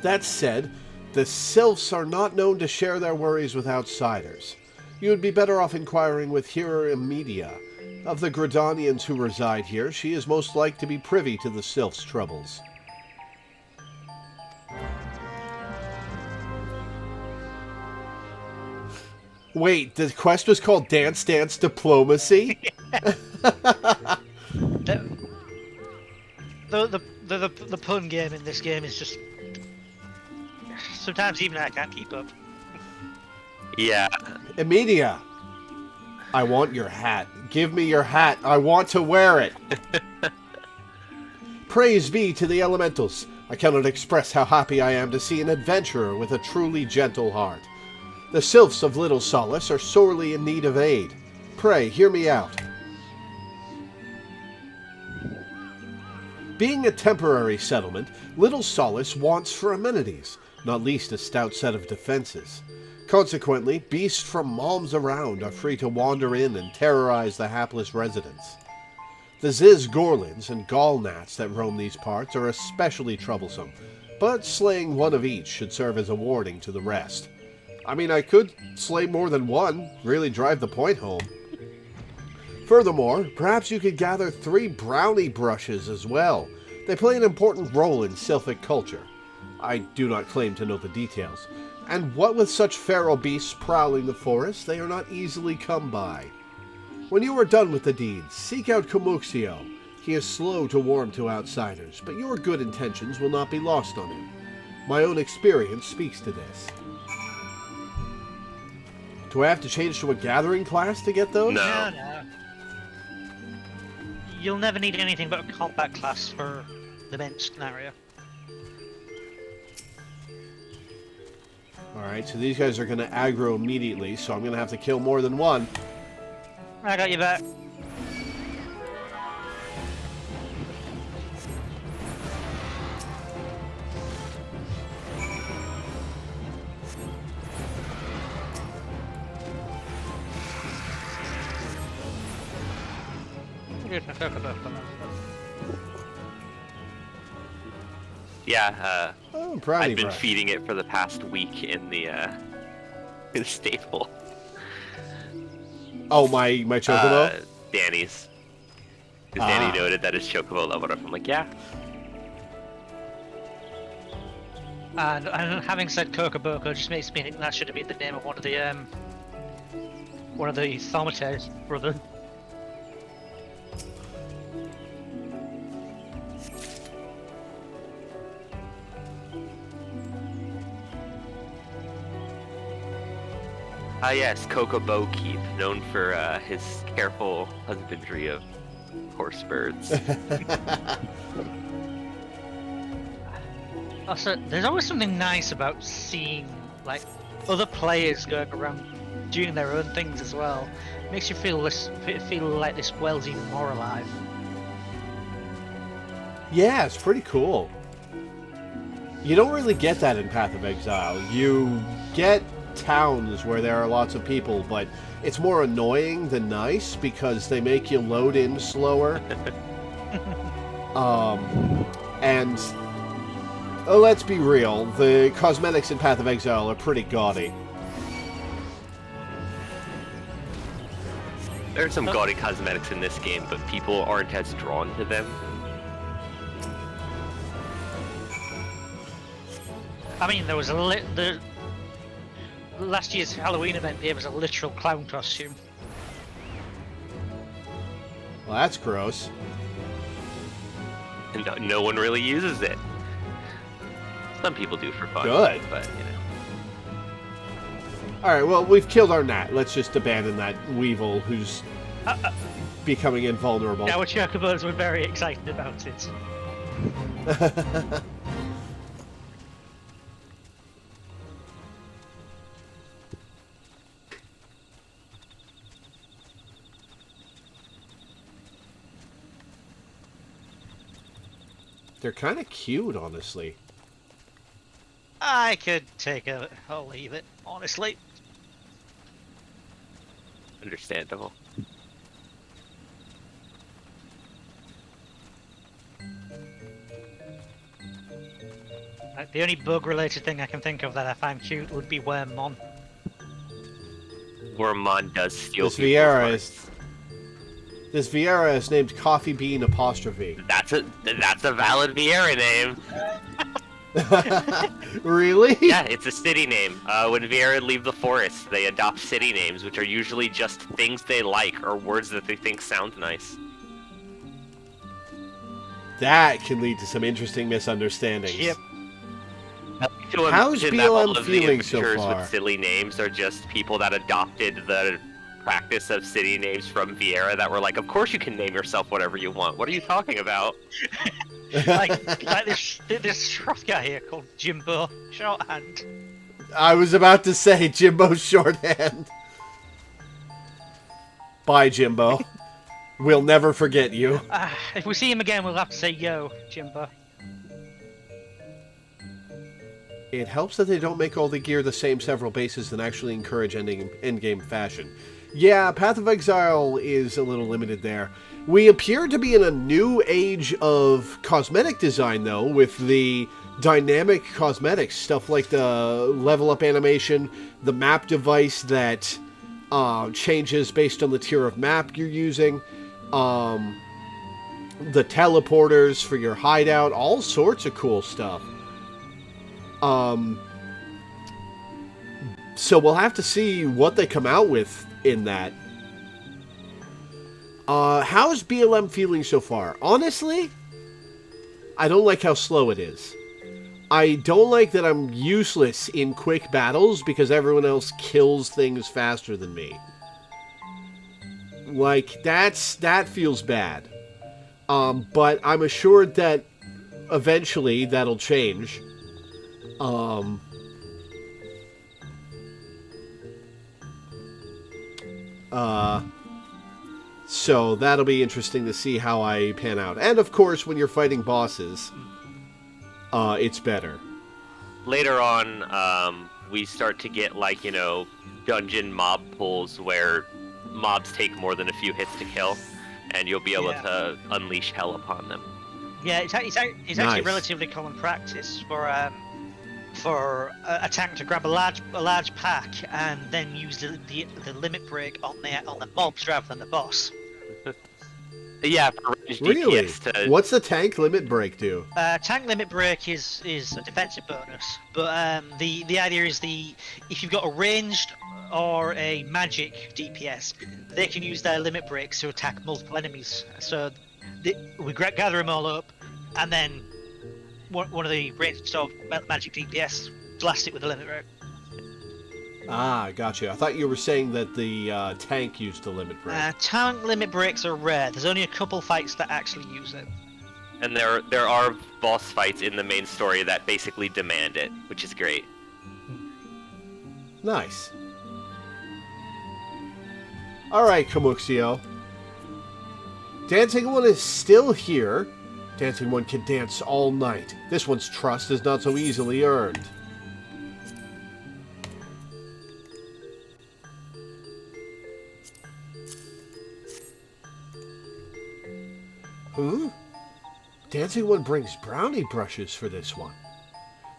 That said, the sylphs are not known to share their worries with outsiders. You would be better off inquiring with Hera Imedia. Of the Gridanians who reside here, she is most like to be privy to the sylphs' troubles. Wait, the quest was called Dance Dance Diplomacy? The pun game in this game is just... Sometimes even I can't keep up. Yeah. Imedia, I want your hat. Give me your hat. I want to wear it. Praise be to the elementals. I cannot express how happy I am to see an adventurer with a truly gentle heart. The sylphs of Little Solace are sorely in need of aid. Pray, hear me out. Being a temporary settlement, Little Solace wants for amenities, not least a stout set of defenses. Consequently, beasts from malms around are free to wander in and terrorize the hapless residents. The Ziz Gorlins and Gall Gnats that roam these parts are especially troublesome, but slaying one of each should serve as a warning to the rest. I mean, I could slay more than one, really drive the point home. Furthermore, perhaps you could gather 3 brownie brushes as well. They play an important role in Sylphic culture. I do not claim to know the details. And what with such feral beasts prowling the forest, they are not easily come by. When you are done with the deeds, seek out Komuxio. He is slow to warm to outsiders, but your good intentions will not be lost on him. My own experience speaks to this. Do I have to change to a gathering class to get those? No. No. You'll never need anything but a combat class for the bench scenario. Alright, so these guys are going to aggro immediately, so I'm going to have to kill more than one. I got you back. Yeah, Oh, brownie I've been brush. feeding it for the past week in the stable. Oh, my chocobo? Danny's. Because Danny noted that his chocobo leveled up. I'm like, yeah. And having said Kokoboko just makes me think that should have been the name of one of the Thaumate's brother. Ah yes, Kokobo Keep, known for his careful husbandry of horse birds. Also, there's always something nice about seeing like other players going around doing their own things as well. Makes you feel like this world's even more alive. Yeah, it's pretty cool. You don't really get that in Path of Exile. You get towns where there are lots of people, but it's more annoying than nice because they make you load in slower. And let's be real, the cosmetics in Path of Exile are pretty gaudy. There are some gaudy cosmetics in this game, but people aren't as drawn to them. I mean, there was the last year's Halloween event gave us a literal clown costume. Well, that's gross. And no one really uses it. Some people do for fun. Good. But, you know. Alright, well, we've killed our gnat. Let's just abandon that weevil who's becoming invulnerable. Our chocobos were very excited about it. They're kind of cute, honestly. I could take it or leave it, honestly. Understandable. The only bug-related thing I can think of that I find cute would be Wormmon. Wormmon does steal This people's Viera hearts. is... This Viera is named Coffee Bean apostrophe. That's a valid Viera name. Really? Yeah, it's a city name. When Viera leave the forest, they adopt city names, which are usually just things they like or words that they think sound nice. That can lead to some interesting misunderstandings. Yep. To How's imagine that all BLM of the feeling so adventurers far? with silly names are just people that adopted the practice of city names from Viera that were like, of course you can name yourself whatever you want. What are you talking about? like this shroff guy here called Jimbo Shorthand. I was about to say Jimbo Shorthand. Bye, Jimbo. We'll never forget you. If we see him again, we'll have to say, yo, Jimbo. It helps that they don't make all the gear the same several bases and actually encourage endgame fashion. Yeah, Path of Exile is a little limited there. We appear to be in a new age of cosmetic design, though, with the dynamic cosmetics. Stuff like the level up animation, the map device that changes based on the tier of map you're using, the teleporters for your hideout, all sorts of cool stuff. So we'll have to see what they come out with in that. How's BLM feeling so far? Honestly, I don't like how slow it is. I don't like that I'm useless in quick battles because everyone else kills things faster than me. Like, that feels bad. But I'm assured that eventually that'll change. So that'll be interesting to see how I pan out. And of course, when you're fighting bosses, it's better. Later on, we start to get, like, you know, dungeon mob pulls where mobs take more than a few hits to kill, and you'll be able to unleash hell upon them. Yeah, it's Nice. actually relatively common practice for a tank to grab a large pack and then use the limit break on the mobs rather than the boss. Yeah, for range Really? DPS to... What's the tank limit break do? Tank limit break is a defensive bonus, but the idea is if you've got a ranged or a magic DPS, they can use their limit breaks to attack multiple enemies. So we gather them all up, and then one of the ranged or magic DPS blast it with a limit break. Ah, gotcha. I thought you were saying that the tank used the limit break. Tank limit breaks are rare. There's only a couple fights that actually use it. And there are boss fights in the main story that basically demand it, which is great. Nice. Alright, Kamuxio. Dancing One is still here. Dancing One can dance all night. This one's trust is not so easily earned. Huh? Dancing One brings brownie brushes for this one.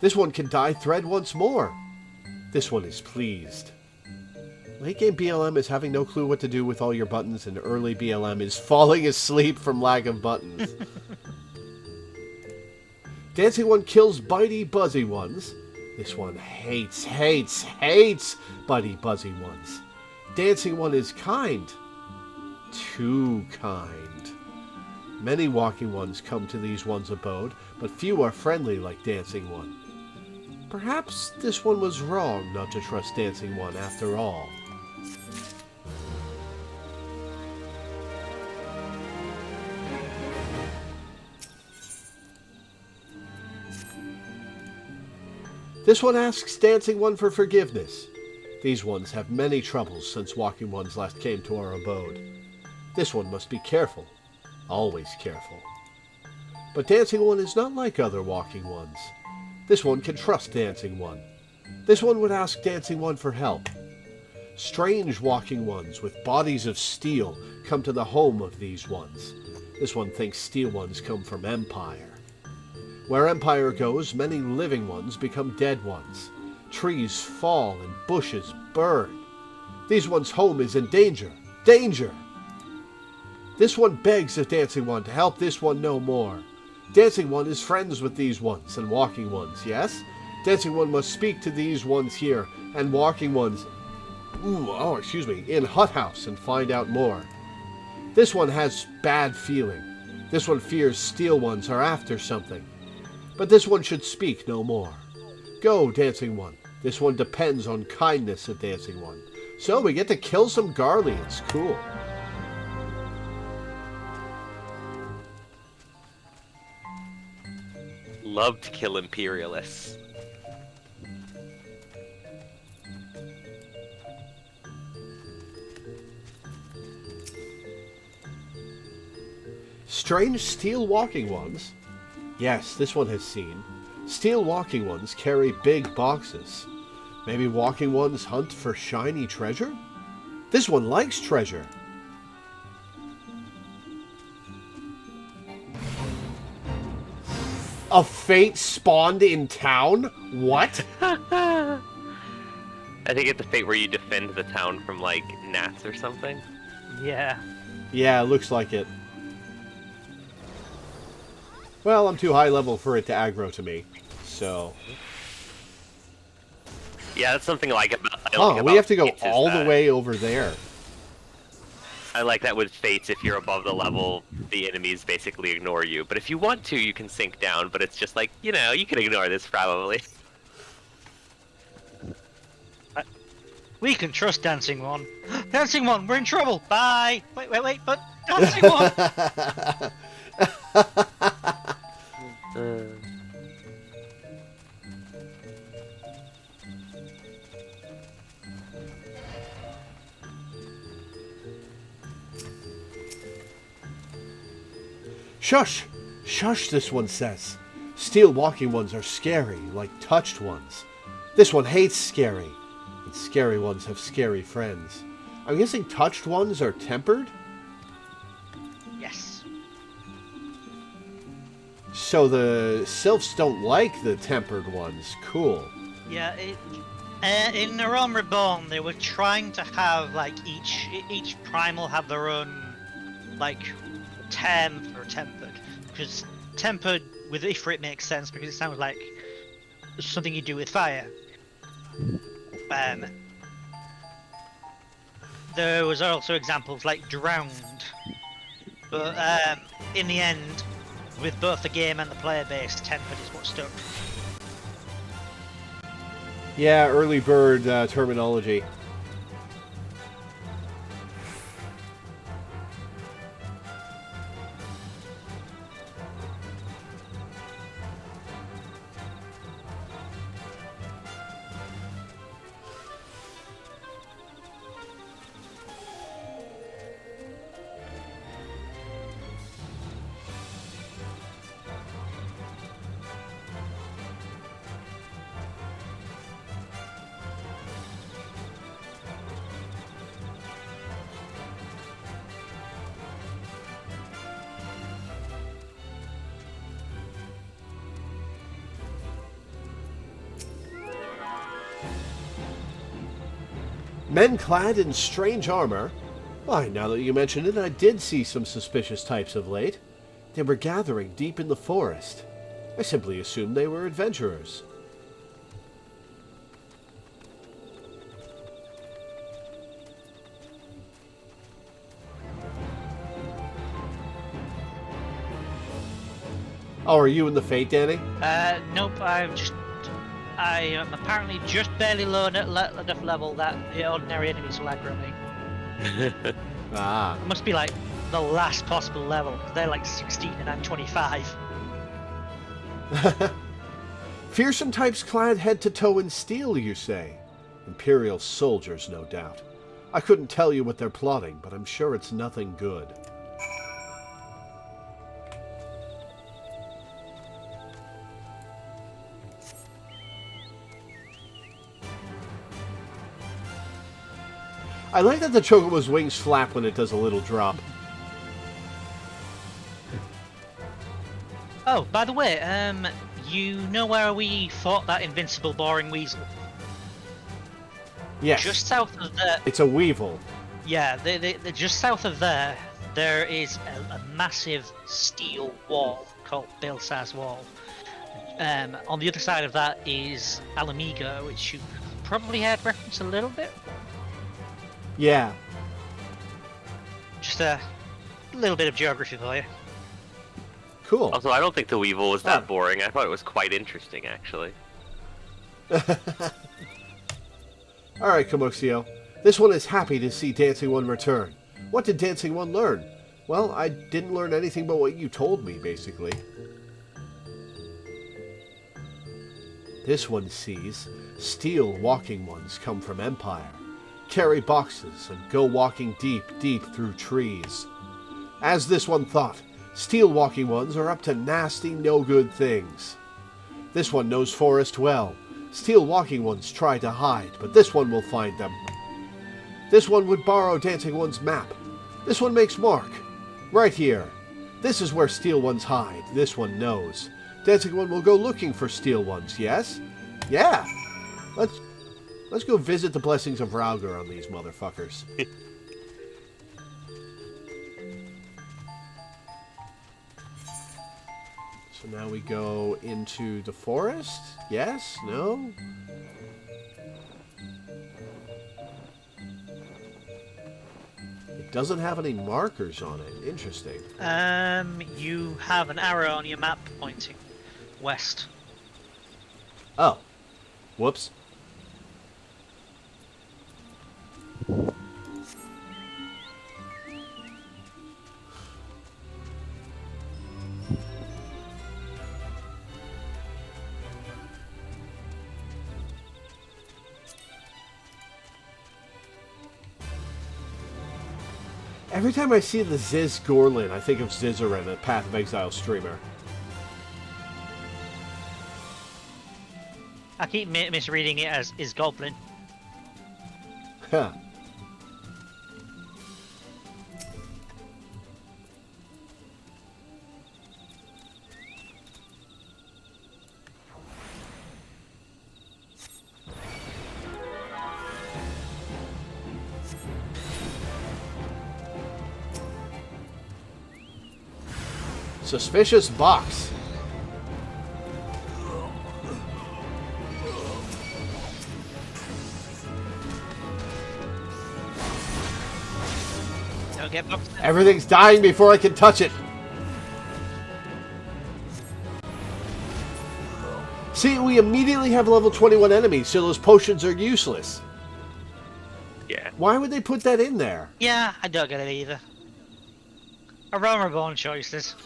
This one can dye thread once more. This one is pleased. Late game BLM is having no clue what to do with all your buttons, and early BLM is falling asleep from lack of buttons. Dancing One kills bitey buzzy ones. This one hates bitey buzzy ones. Dancing One is kind. Too kind. Many walking ones come to these ones' abode, but few are friendly like Dancing One. Perhaps this one was wrong not to trust Dancing One after all. This one asks Dancing One for forgiveness. These ones have many troubles since walking ones last came to our abode. This one must be careful. Always careful. But Dancing One is not like other walking ones. This one can trust Dancing One. This one would ask Dancing One for help. Strange walking ones with bodies of steel come to the home of these ones. This one thinks steel ones come from Empire. Where empire goes, many living ones become dead ones. Trees fall and bushes burn. These ones' home is in danger. Danger! This one begs of Dancing One to help this one no more. Dancing One is friends with these ones and Walking Ones, yes? Dancing One must speak to these ones here and Walking Ones, in Hut House and find out more. This one has bad feeling. This one fears Steel Ones are after something. But this one should speak no more. Go, Dancing One. This one depends on kindness of Dancing One. So we get to kill some Garleans. Cool. Love to kill Imperialists. Strange steel walking ones? Yes, this one has seen. Steel walking ones carry big boxes. Maybe walking ones hunt for shiny treasure? This one likes treasure. A fate spawned in town? What? I think it's a fate where you defend the town from, like, gnats or something. Yeah. Yeah, it looks like it. Well, I'm too high level for it to aggro to me, so... Yeah, that's something I like about... we have to go all the way over there. I like that with fates, if you're above the level, the enemies basically ignore you. But if you want to, you can sink down, but it's just like, you know, you can ignore this probably. We can trust Dancing One. Dancing One, we're in trouble. Bye. Wait, but Dancing One. Shush! Shush, this one says. Steel walking ones are scary, like touched ones. This one hates scary, and scary ones have scary friends. I'm guessing touched ones are tempered? Yes. So the sylphs don't like the tempered ones. Cool. Yeah, in the realm Reborn, they were trying to have, like, each primal have their own, like, temp or tempered, because tempered with Ifrit makes sense because it sounds like something you do with fire. There was also examples like drowned, but in the end, with both the game and the player base, tempered is what stuck. Yeah, early bird terminology. Men clad in strange armor? Why, now that you mention it, I did see some suspicious types of late. They were gathering deep in the forest. I simply assumed they were adventurers. Oh, are you in the Fate, Danny? Nope, I am apparently just barely low enough level that the ordinary enemies will aggro me. Ah. It must be like the last possible level, because they're like 16 and I'm 25. Fearsome types clad head to toe in steel, you say? Imperial soldiers, no doubt. I couldn't tell you what they're plotting, but I'm sure it's nothing good. I like that the Chocobo's wings flap when it does a little drop. Oh, by the way, you know where we fought that invincible boring weasel? Yes. Just south of there. It's a weevil. Yeah, just south of there, there is a massive steel wall called Belsaz Wall. On the other side of that is Alamigo, which you probably had referenced a little bit. Yeah. Just a little bit of geography for you. Cool. Also, I don't think the Weevil was that boring. I thought it was quite interesting, actually. Alright, Comuxio. This one is happy to see Dancing One return. What did Dancing One learn? Well, I didn't learn anything but what you told me, basically. This one sees steel walking ones come from Empire, carry boxes, and go walking deep, deep through trees. As this one thought, steel walking ones are up to nasty, no-good things. This one knows forest well. Steel walking ones try to hide, but this one will find them. This one would borrow Dancing One's map. This one makes mark. Right here. This is where steel ones hide. This one knows. Dancing One will go looking for steel ones, yes? Yeah! Let's go visit the blessings of Rauger on these motherfuckers. So now we go into the forest? Yes? No? It doesn't have any markers on it. Interesting. You have an arrow on your map pointing west. Oh. Whoops. Every time I see the Ziz Gorlin, I think of Zizaran, a Path of Exile streamer. I keep misreading it as is Goblin. Huh. Suspicious box. Don't get boxed. Everything's dying before I can touch it. See, we immediately have level 21 enemies, so those potions are useless. Yeah. Why would they put that in there? Yeah, I don't get it either. Reborn choices.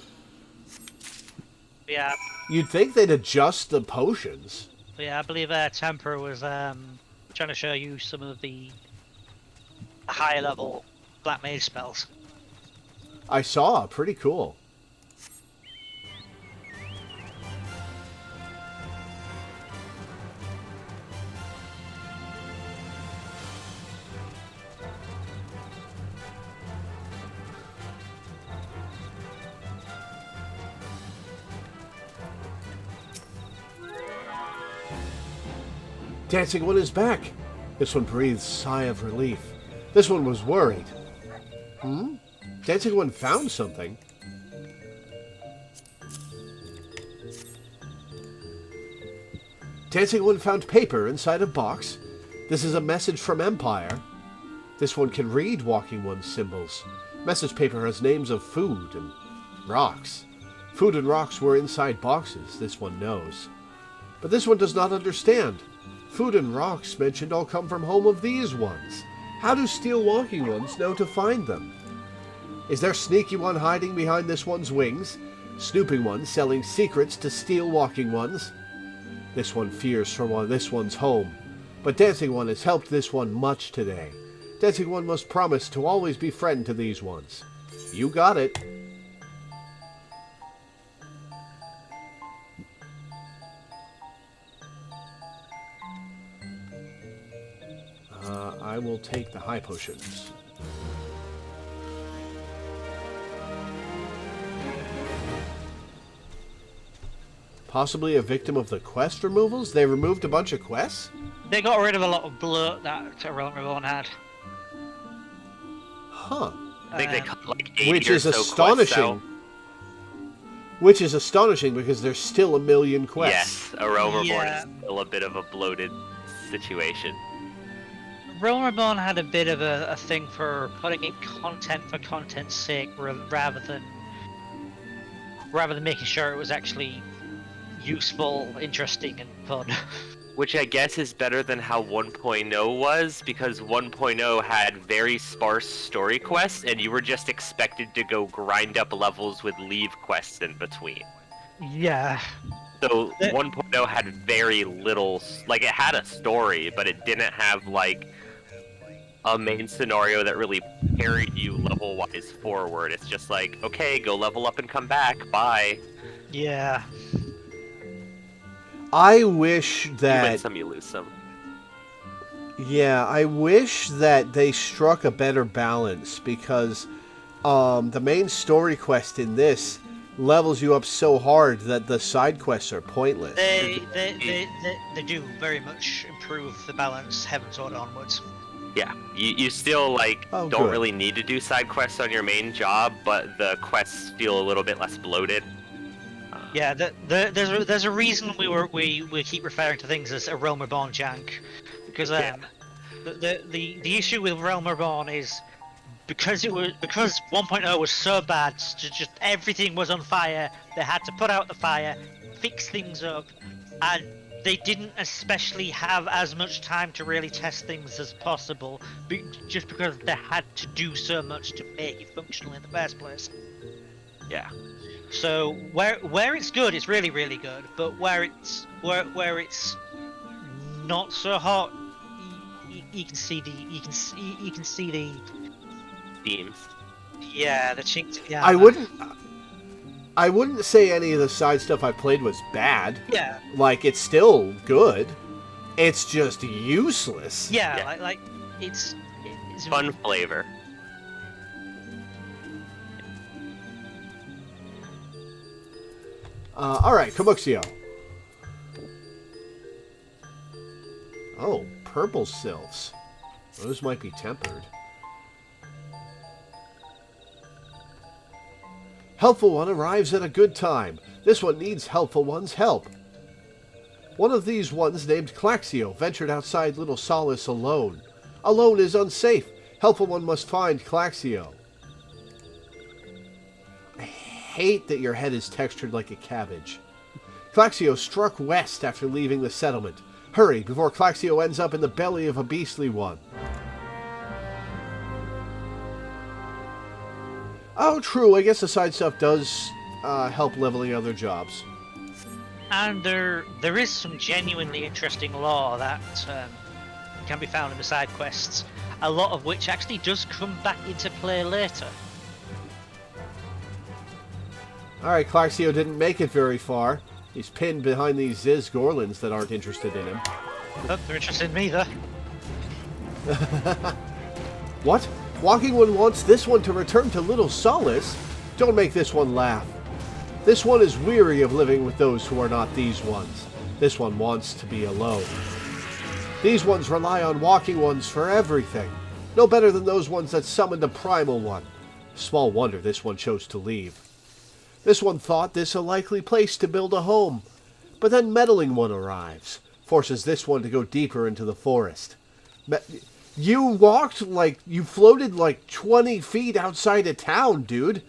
Yeah. You'd think they'd adjust the potions. Yeah, I believe Temper was trying to show you some of the higher level Black Mage spells. I saw. Pretty cool. Dancing One is back. This one breathes a sigh of relief. This one was worried. Dancing One found something. Dancing One found paper inside a box. This is a message from Empire. This one can read Walking One's symbols. Message paper has names of food and rocks. Food and rocks were inside boxes, this one knows. But this one does not understand. Food and rocks mentioned all come from home of these ones. How do steel walking ones know to find them? Is there sneaky one hiding behind this one's wings? Snooping one selling secrets to steel walking ones? This one fears for this one's home. But Dancing One has helped this one much today. Dancing One must promise to always be friend to these ones. You got it. I will take the high potions. Possibly a victim of the quest removals? They removed a bunch of quests? They got rid of a lot of bloat that Realm Reborn had. Huh. I think they cut like 80 Which or is so quests astonishing. out. Which is astonishing because there's still a million quests. Yes, a Realm Reborn Yeah. is still a bit of a bloated situation. Realm Reborn had a bit of a thing for putting in content for content's sake, rather than making sure it was actually useful, interesting, and fun. Which I guess is better than how 1.0 was, because 1.0 had very sparse story quests, and you were just expected to go grind up levels with leave quests in between. Yeah. So 1.0 had very little, like it had a story, but it didn't have like a main scenario that really carried you level-wise forward. It's just like, okay, go level up and come back, bye. Yeah. I wish You win that... some, you lose some. Yeah, I wish that they struck a better balance, because the main story quest in this levels you up so hard that the side quests are pointless. They do very much improve the balance Heaven's Order onwards. Yeah, you still like Oh, don't good. really need to do side quests on your main job, but the quests feel a little bit less bloated. Yeah, there's a reason we keep referring to things as a Realm Reborn jank, because the issue with Realm Reborn is because 1.0 was so bad, just everything was on fire. They had to put out the fire, fix things up, and they didn't especially have as much time to really test things as possible, just because they had to do so much to make it functional in the first place. Yeah. So where it's good, it's really really good. But where it's not so hot, you can see the Themes. the chinks. Yeah. I wouldn't say any of the side stuff I played was bad. Yeah. Like, it's still good. It's just useless. Yeah. Yeah. Like it's Fun flavor. Alright, Kamuxio. Oh, purple sylphs. Those might be tempered. Helpful One arrives at a good time. This one needs Helpful One's help. One of these ones, named Claxio, ventured outside Little Solace alone. Alone is unsafe. Helpful One must find Claxio. I hate that your head is textured like a cabbage. Claxio struck west after leaving the settlement. Hurry, before Claxio ends up in the belly of a beastly one. Oh, true. I guess the side stuff does help leveling other jobs. And there is some genuinely interesting lore that can be found in the side quests, a lot of which actually does come back into play later. Alright, Claxio didn't make it very far. He's pinned behind these Ziz Gorlins that aren't interested in him. But they're interested in me, though. What? Walking One wants this one to return to Little Solace? Don't make this one laugh. This one is weary of living with those who are not these ones. This one wants to be alone. These ones rely on Walking Ones for everything. No better than those ones that summoned a Primal One. Small wonder this one chose to leave. This one thought this a likely place to build a home. But then Meddling One arrives, forces this one to go deeper into the forest. You floated like 20 feet outside of town, dude.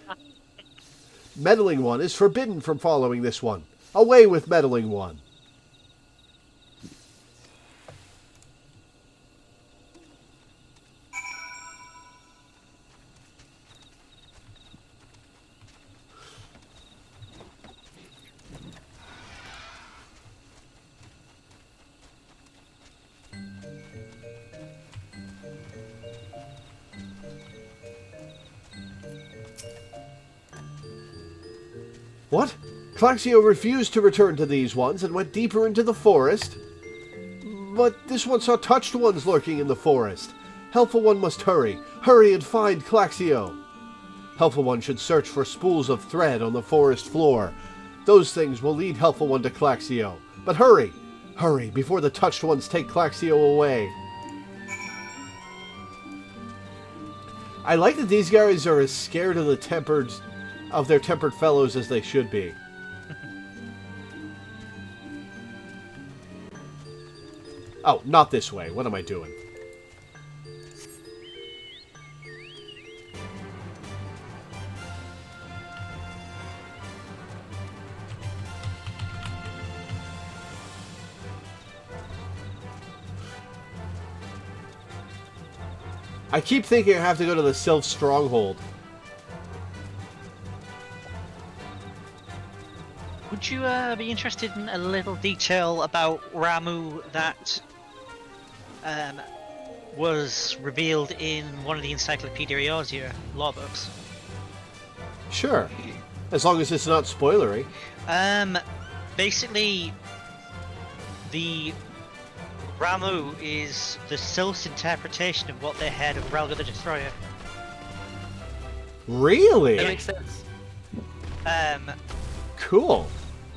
Meddling One is forbidden from following this one. Away with Meddling One. What? Claxio refused to return to these ones and went deeper into the forest? But this one saw touched ones lurking in the forest. Helpful One must hurry. Hurry and find Claxio. Helpful One should search for spools of thread on the forest floor. Those things will lead Helpful One to Claxio. But hurry! Hurry, before the touched ones take Claxio away. I like that these guys are as scared of their tempered fellows as they should be. Oh, not this way. What am I doing? I keep thinking I have to go to the Sylph Stronghold. Would you be interested in a little detail about Ramu that was revealed in one of the Encyclopedia Eorzea law books? Sure. As long as it's not spoilery. Basically, the Ramu is the Sylph's interpretation of what they had of Relga the Destroyer. Really? That makes sense. Cool.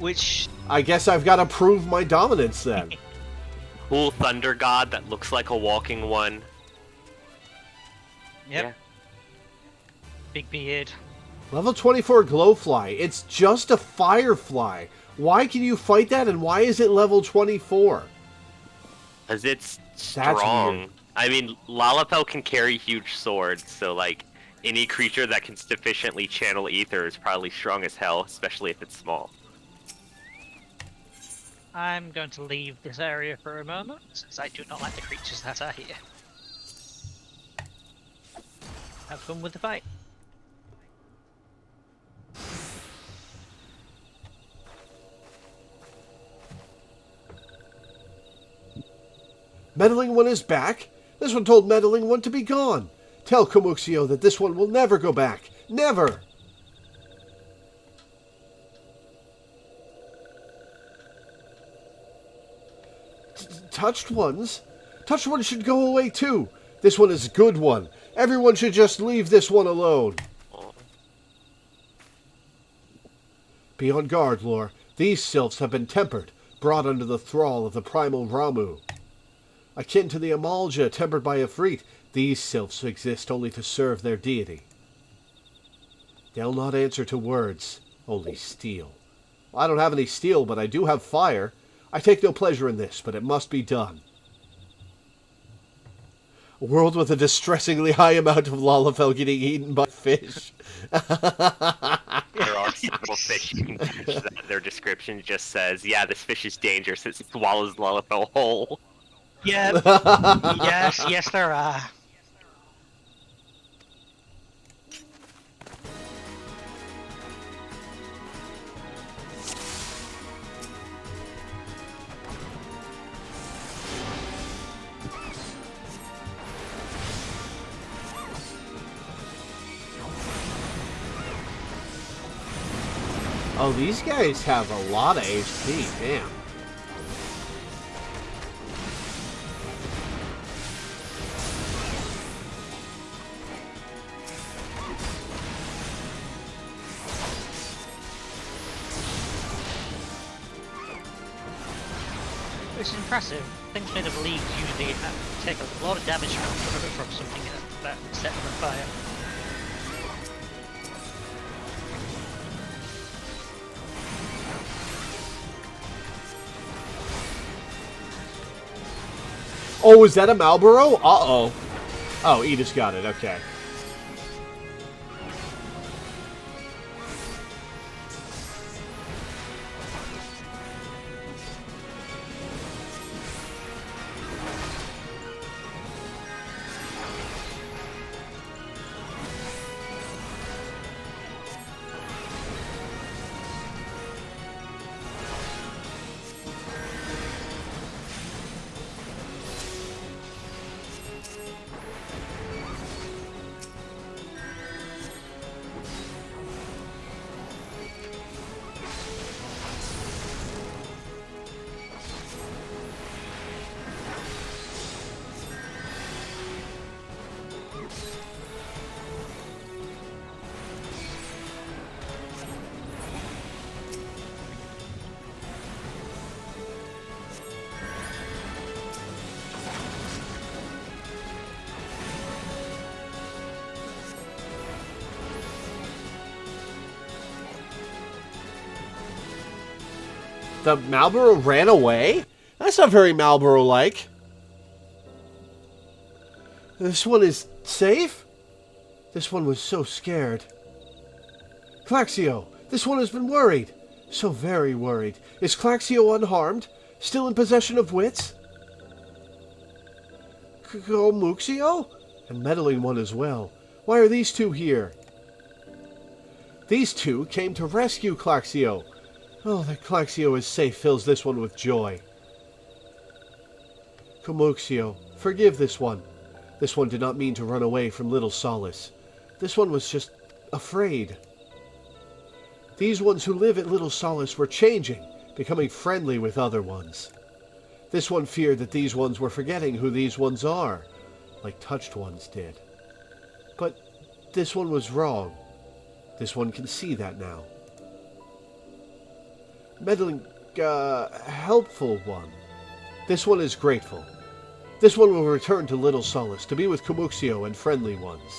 Which... I guess I've got to prove my dominance then. Cool thunder god that looks like a walking one. Yep. Yeah. Big beard. Level 24 Glowfly. It's just a firefly. Why can you fight that and why is it level 24? Because it's That's strong. weird. I mean, Lalafell can carry huge swords, so like any creature that can sufficiently channel ether is probably strong as hell, especially if it's small. I'm going to leave this area for a moment, since I do not like the creatures that are here. Have fun with the fight. Meddling One is back? This one told Meddling One to be gone. Tell Komuxio that this one will never go back. Never! Touched ones? Touched ones should go away too. This one is a good one. Everyone should just leave this one alone. Be on guard, Lore. These sylphs have been tempered, brought under the thrall of the primal Ramu. Akin to the Amalja tempered by Ifrit, these sylphs exist only to serve their deity. They'll not answer to words, only steel. I don't have any steel, but I do have fire. I take no pleasure in this, but it must be done. A world with a distressingly high amount of Lalafell getting eaten by fish. There are several fish you can catch that their description just says, yeah, this fish is dangerous, it swallows Lalafell whole. Yeah. yes, there are. Oh, these guys have a lot of HP, damn. Which is impressive. Things made of leaves usually take a lot of damage from something that set them on fire. Oh, is that a Malboro? Uh-oh. Oh, Edith's got it, okay. The Marlboro ran away? That's not very Marlboro-like. This one is safe? This one was so scared. Claxio, this one has been worried. So very worried. Is Claxio unharmed? Still in possession of wits? Komuxio? And meddling one as well. Why are these two here? These two came to rescue Claxio. Oh, that Claxio is safe fills this one with joy. Komuxio, forgive this one. This one did not mean to run away from Little Solace. This one was just afraid. These ones who live at Little Solace were changing, becoming friendly with other ones. This one feared that these ones were forgetting who these ones are, like touched ones did. But this one was wrong. This one can see that now. Meddling, helpful one. This one is grateful. This one will return to Little Solace to be with Komuxio and friendly ones.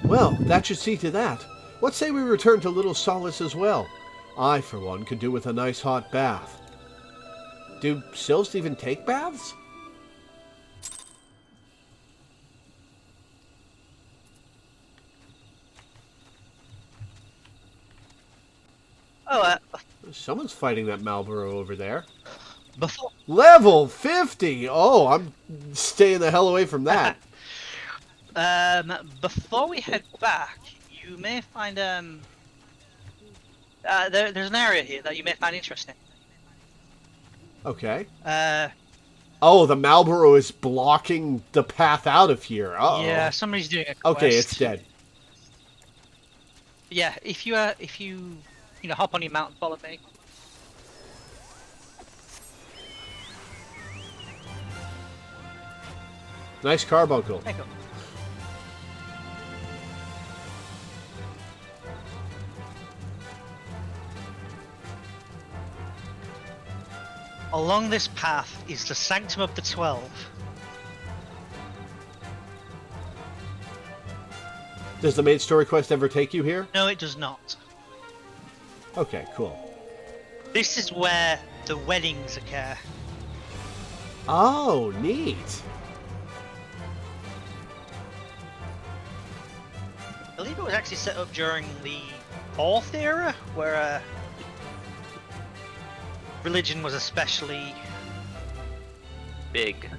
Well, that should see to that. What say we return to Little Solace as well? I, for one, could do with a nice hot bath. Do sylphs even take baths? Oh, Someone's fighting that Marlboro over there. before Level 50! Oh, I'm staying the hell away from that. before we head back, you may find there's an area here that you may find interesting. Okay. Oh, the Marlboro is blocking the path out of here. Uh-oh. Yeah, somebody's doing a quest. Okay, it's dead. Yeah, if you hop on your mount and follow me. Nice carbuncle. There you go. Along this path is the Sanctum of the 12. Does the main story quest ever take you here? No, it does not. Okay, cool. This is where the weddings occur. Oh, neat. I believe it was actually set up during the 4th era, where religion was especially Big.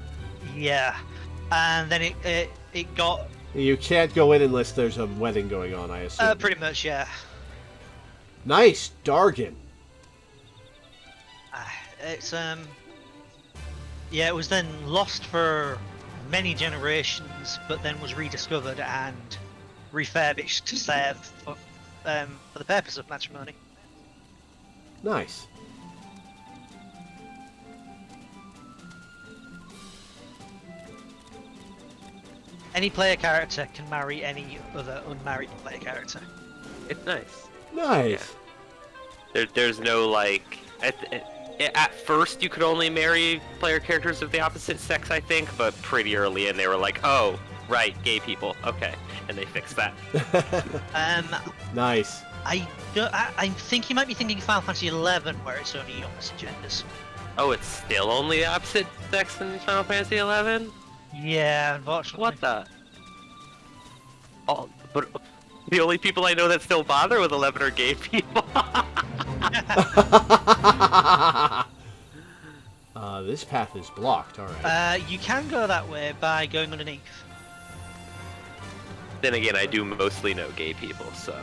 yeah, and then it got You can't go in unless there's a wedding going on, I assume. pretty much yeah. Nice, Dargan. It's yeah, it was then lost for many generations, but then was rediscovered and refurbished to serve for the purpose of matrimony. Nice. Any player character can marry any other unmarried player character. It's nice. Nice. There's no like at first you could only marry player characters of the opposite sex, I think, but pretty early in they were like, oh, right, gay people, okay, and they fixed that. Nice. I think you might be thinking Final Fantasy XI, where it's only opposite genders. Oh, it's still only the opposite sex in Final Fantasy XI? Yeah, unfortunately. What the? Oh, but the only people I know that still bother with 11 are gay people. This path is blocked, alright. You can go that way by going underneath. Then again, I do mostly know gay people, so...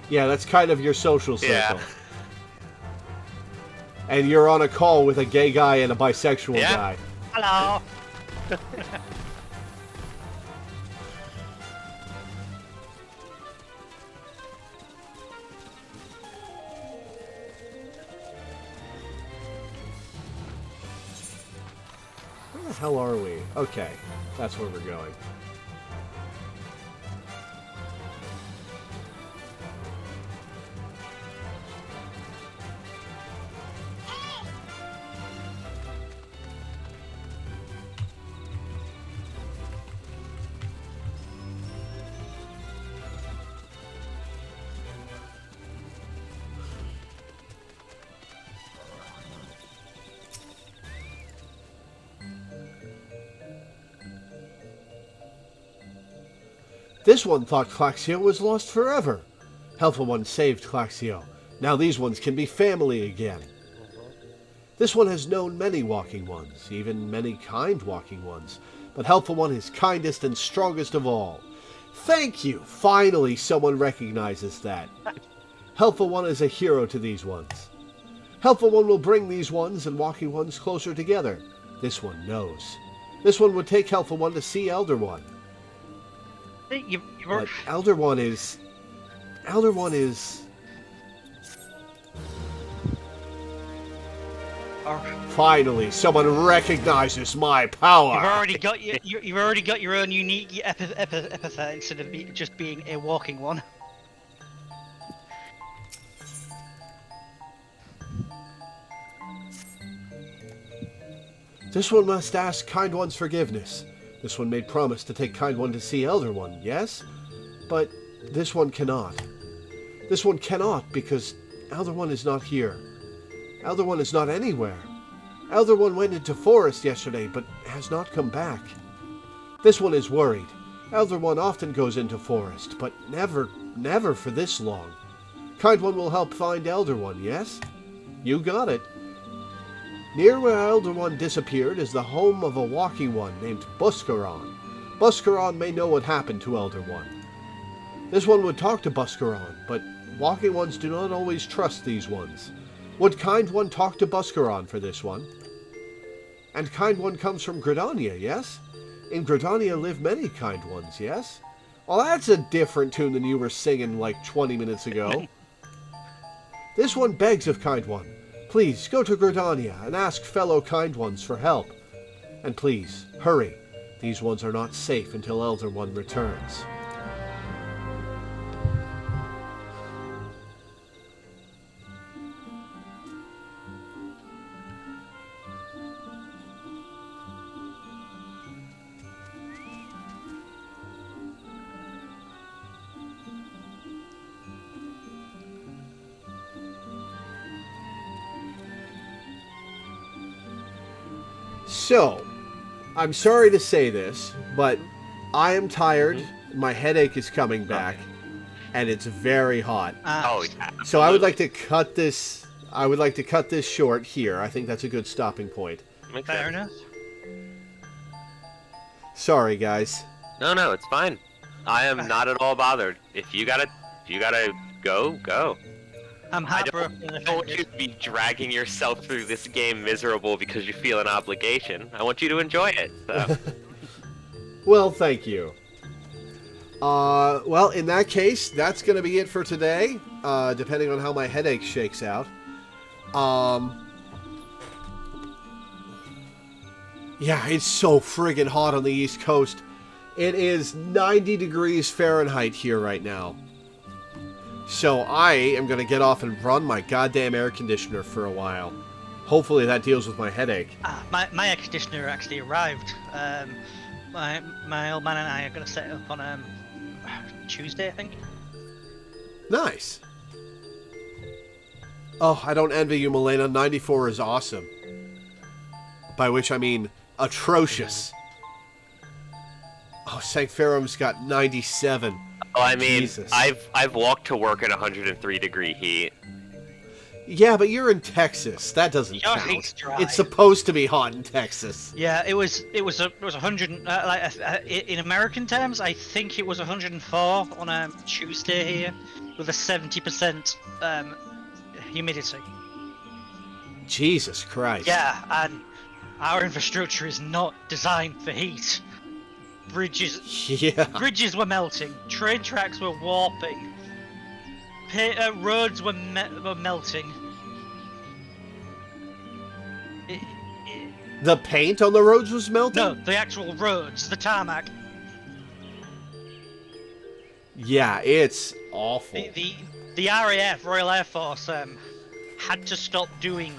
Yeah, that's kind of your social circle. Yeah. And you're on a call with a gay guy and a bisexual Yeah. guy. Hello! Where the hell are we? Okay, that's where we're going. This one thought Claxio was lost forever. Helpful One saved Claxio. Now these ones can be family again. This one has known many walking ones, even many kind walking ones, but Helpful One is kindest and strongest of all. Thank you! Finally someone recognizes that. Helpful One is a hero to these ones. Helpful One will bring these ones and walking ones closer together. This one knows. This one would take Helpful One to see Elder One. But Elder One is... Finally, someone recognizes my power. You've already got your own unique epithet instead of just being a walking one. This one must ask Kind One's forgiveness. This one made promise to take Kind One to see Elder One, yes? But this one cannot. This one cannot because Elder One is not here. Elder One is not anywhere. Elder One went into forest yesterday, but has not come back. This one is worried. Elder One often goes into forest, but never for this long. Kind One will help find Elder One, yes? You got it. Near where Elder One disappeared is the home of a walking one named Buscaron. Buscaron may know what happened to Elder One. This one would talk to Buscaron, but walking ones do not always trust these ones. Would Kind One talk to Buscaron for this one? And Kind One comes from Gridania, yes? In Gridania live many Kind Ones, yes? Well, that's a different tune than you were singing like 20 minutes ago. This one begs of Kind One. Please, go to Gridania and ask fellow Kind Ones for help. And please, hurry. These ones are not safe until Elder One returns. So, I'm sorry to say this, but I am tired, my headache is coming back, and it's very hot. Oh, yeah. So I would like to cut this short here. I think that's a good stopping point. Fair enough. Sorry, guys. No, it's fine. I am not at all bothered. If you gotta go. I'm heartbroken. I don't want you to be dragging yourself through this game miserable because you feel an obligation. I want you to enjoy it. So. Well, thank you. Well, in that case, that's going to be it for today, depending on how my headache shakes out. Yeah, it's so friggin' hot on the East Coast. It is 90 degrees Fahrenheit here right now. So I am going to get off and run my goddamn air conditioner for a while. Hopefully that deals with my headache. My air conditioner actually arrived. My old man and I are going to set it up on Tuesday, I think. Nice. Oh, I don't envy you, Milena. 94 is awesome. By which I mean atrocious. Oh, St. Ferrum's got 97. Oh, I mean, Jesus. I've walked to work in 103-degree heat. Yeah, but you're in Texas. That doesn't Your count. heat's dry. It's supposed to be hot in Texas. Yeah, it was 100. In American terms, I think it was 104 on a Tuesday here, with a 70% humidity. Jesus Christ. Yeah, and our infrastructure is not designed for heat. Bridges were melting. Train tracks were warping. Roads were melting. The paint on the roads was melting? No, the actual roads, the tarmac. Yeah, it's awful. The RAF, Royal Air Force, had to stop doing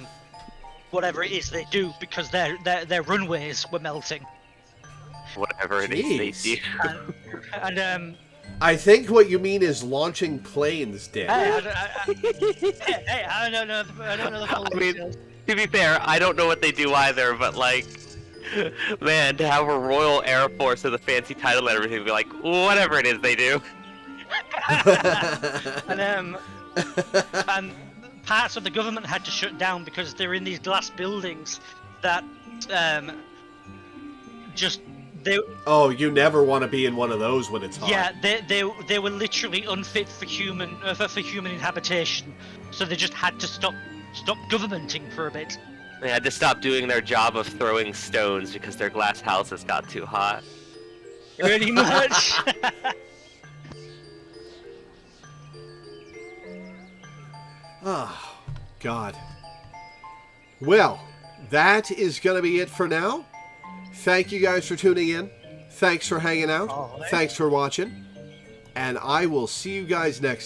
whatever it is they do because their runways were melting. Whatever it is they do. And I think what you mean is launching planes, Dan. I don't know the full I mean, details. to be fair, I don't know what they do either, but like, Man, to have a Royal Air Force with a fancy title and everything, be like, whatever it is they do. And parts of the government had to shut down because they're in these glass buildings that they. Oh, you never want to be in one of those when it's hot. Yeah, they were literally unfit for human habitation, so they just had to stop governmenting for a bit. They had to stop doing their job of throwing stones because their glass houses got too hot. Pretty much. Oh, God. Well, that is going to be it for now. Thank you guys for tuning in. Thanks for hanging out. Thanks for watching. And I will see you guys next time.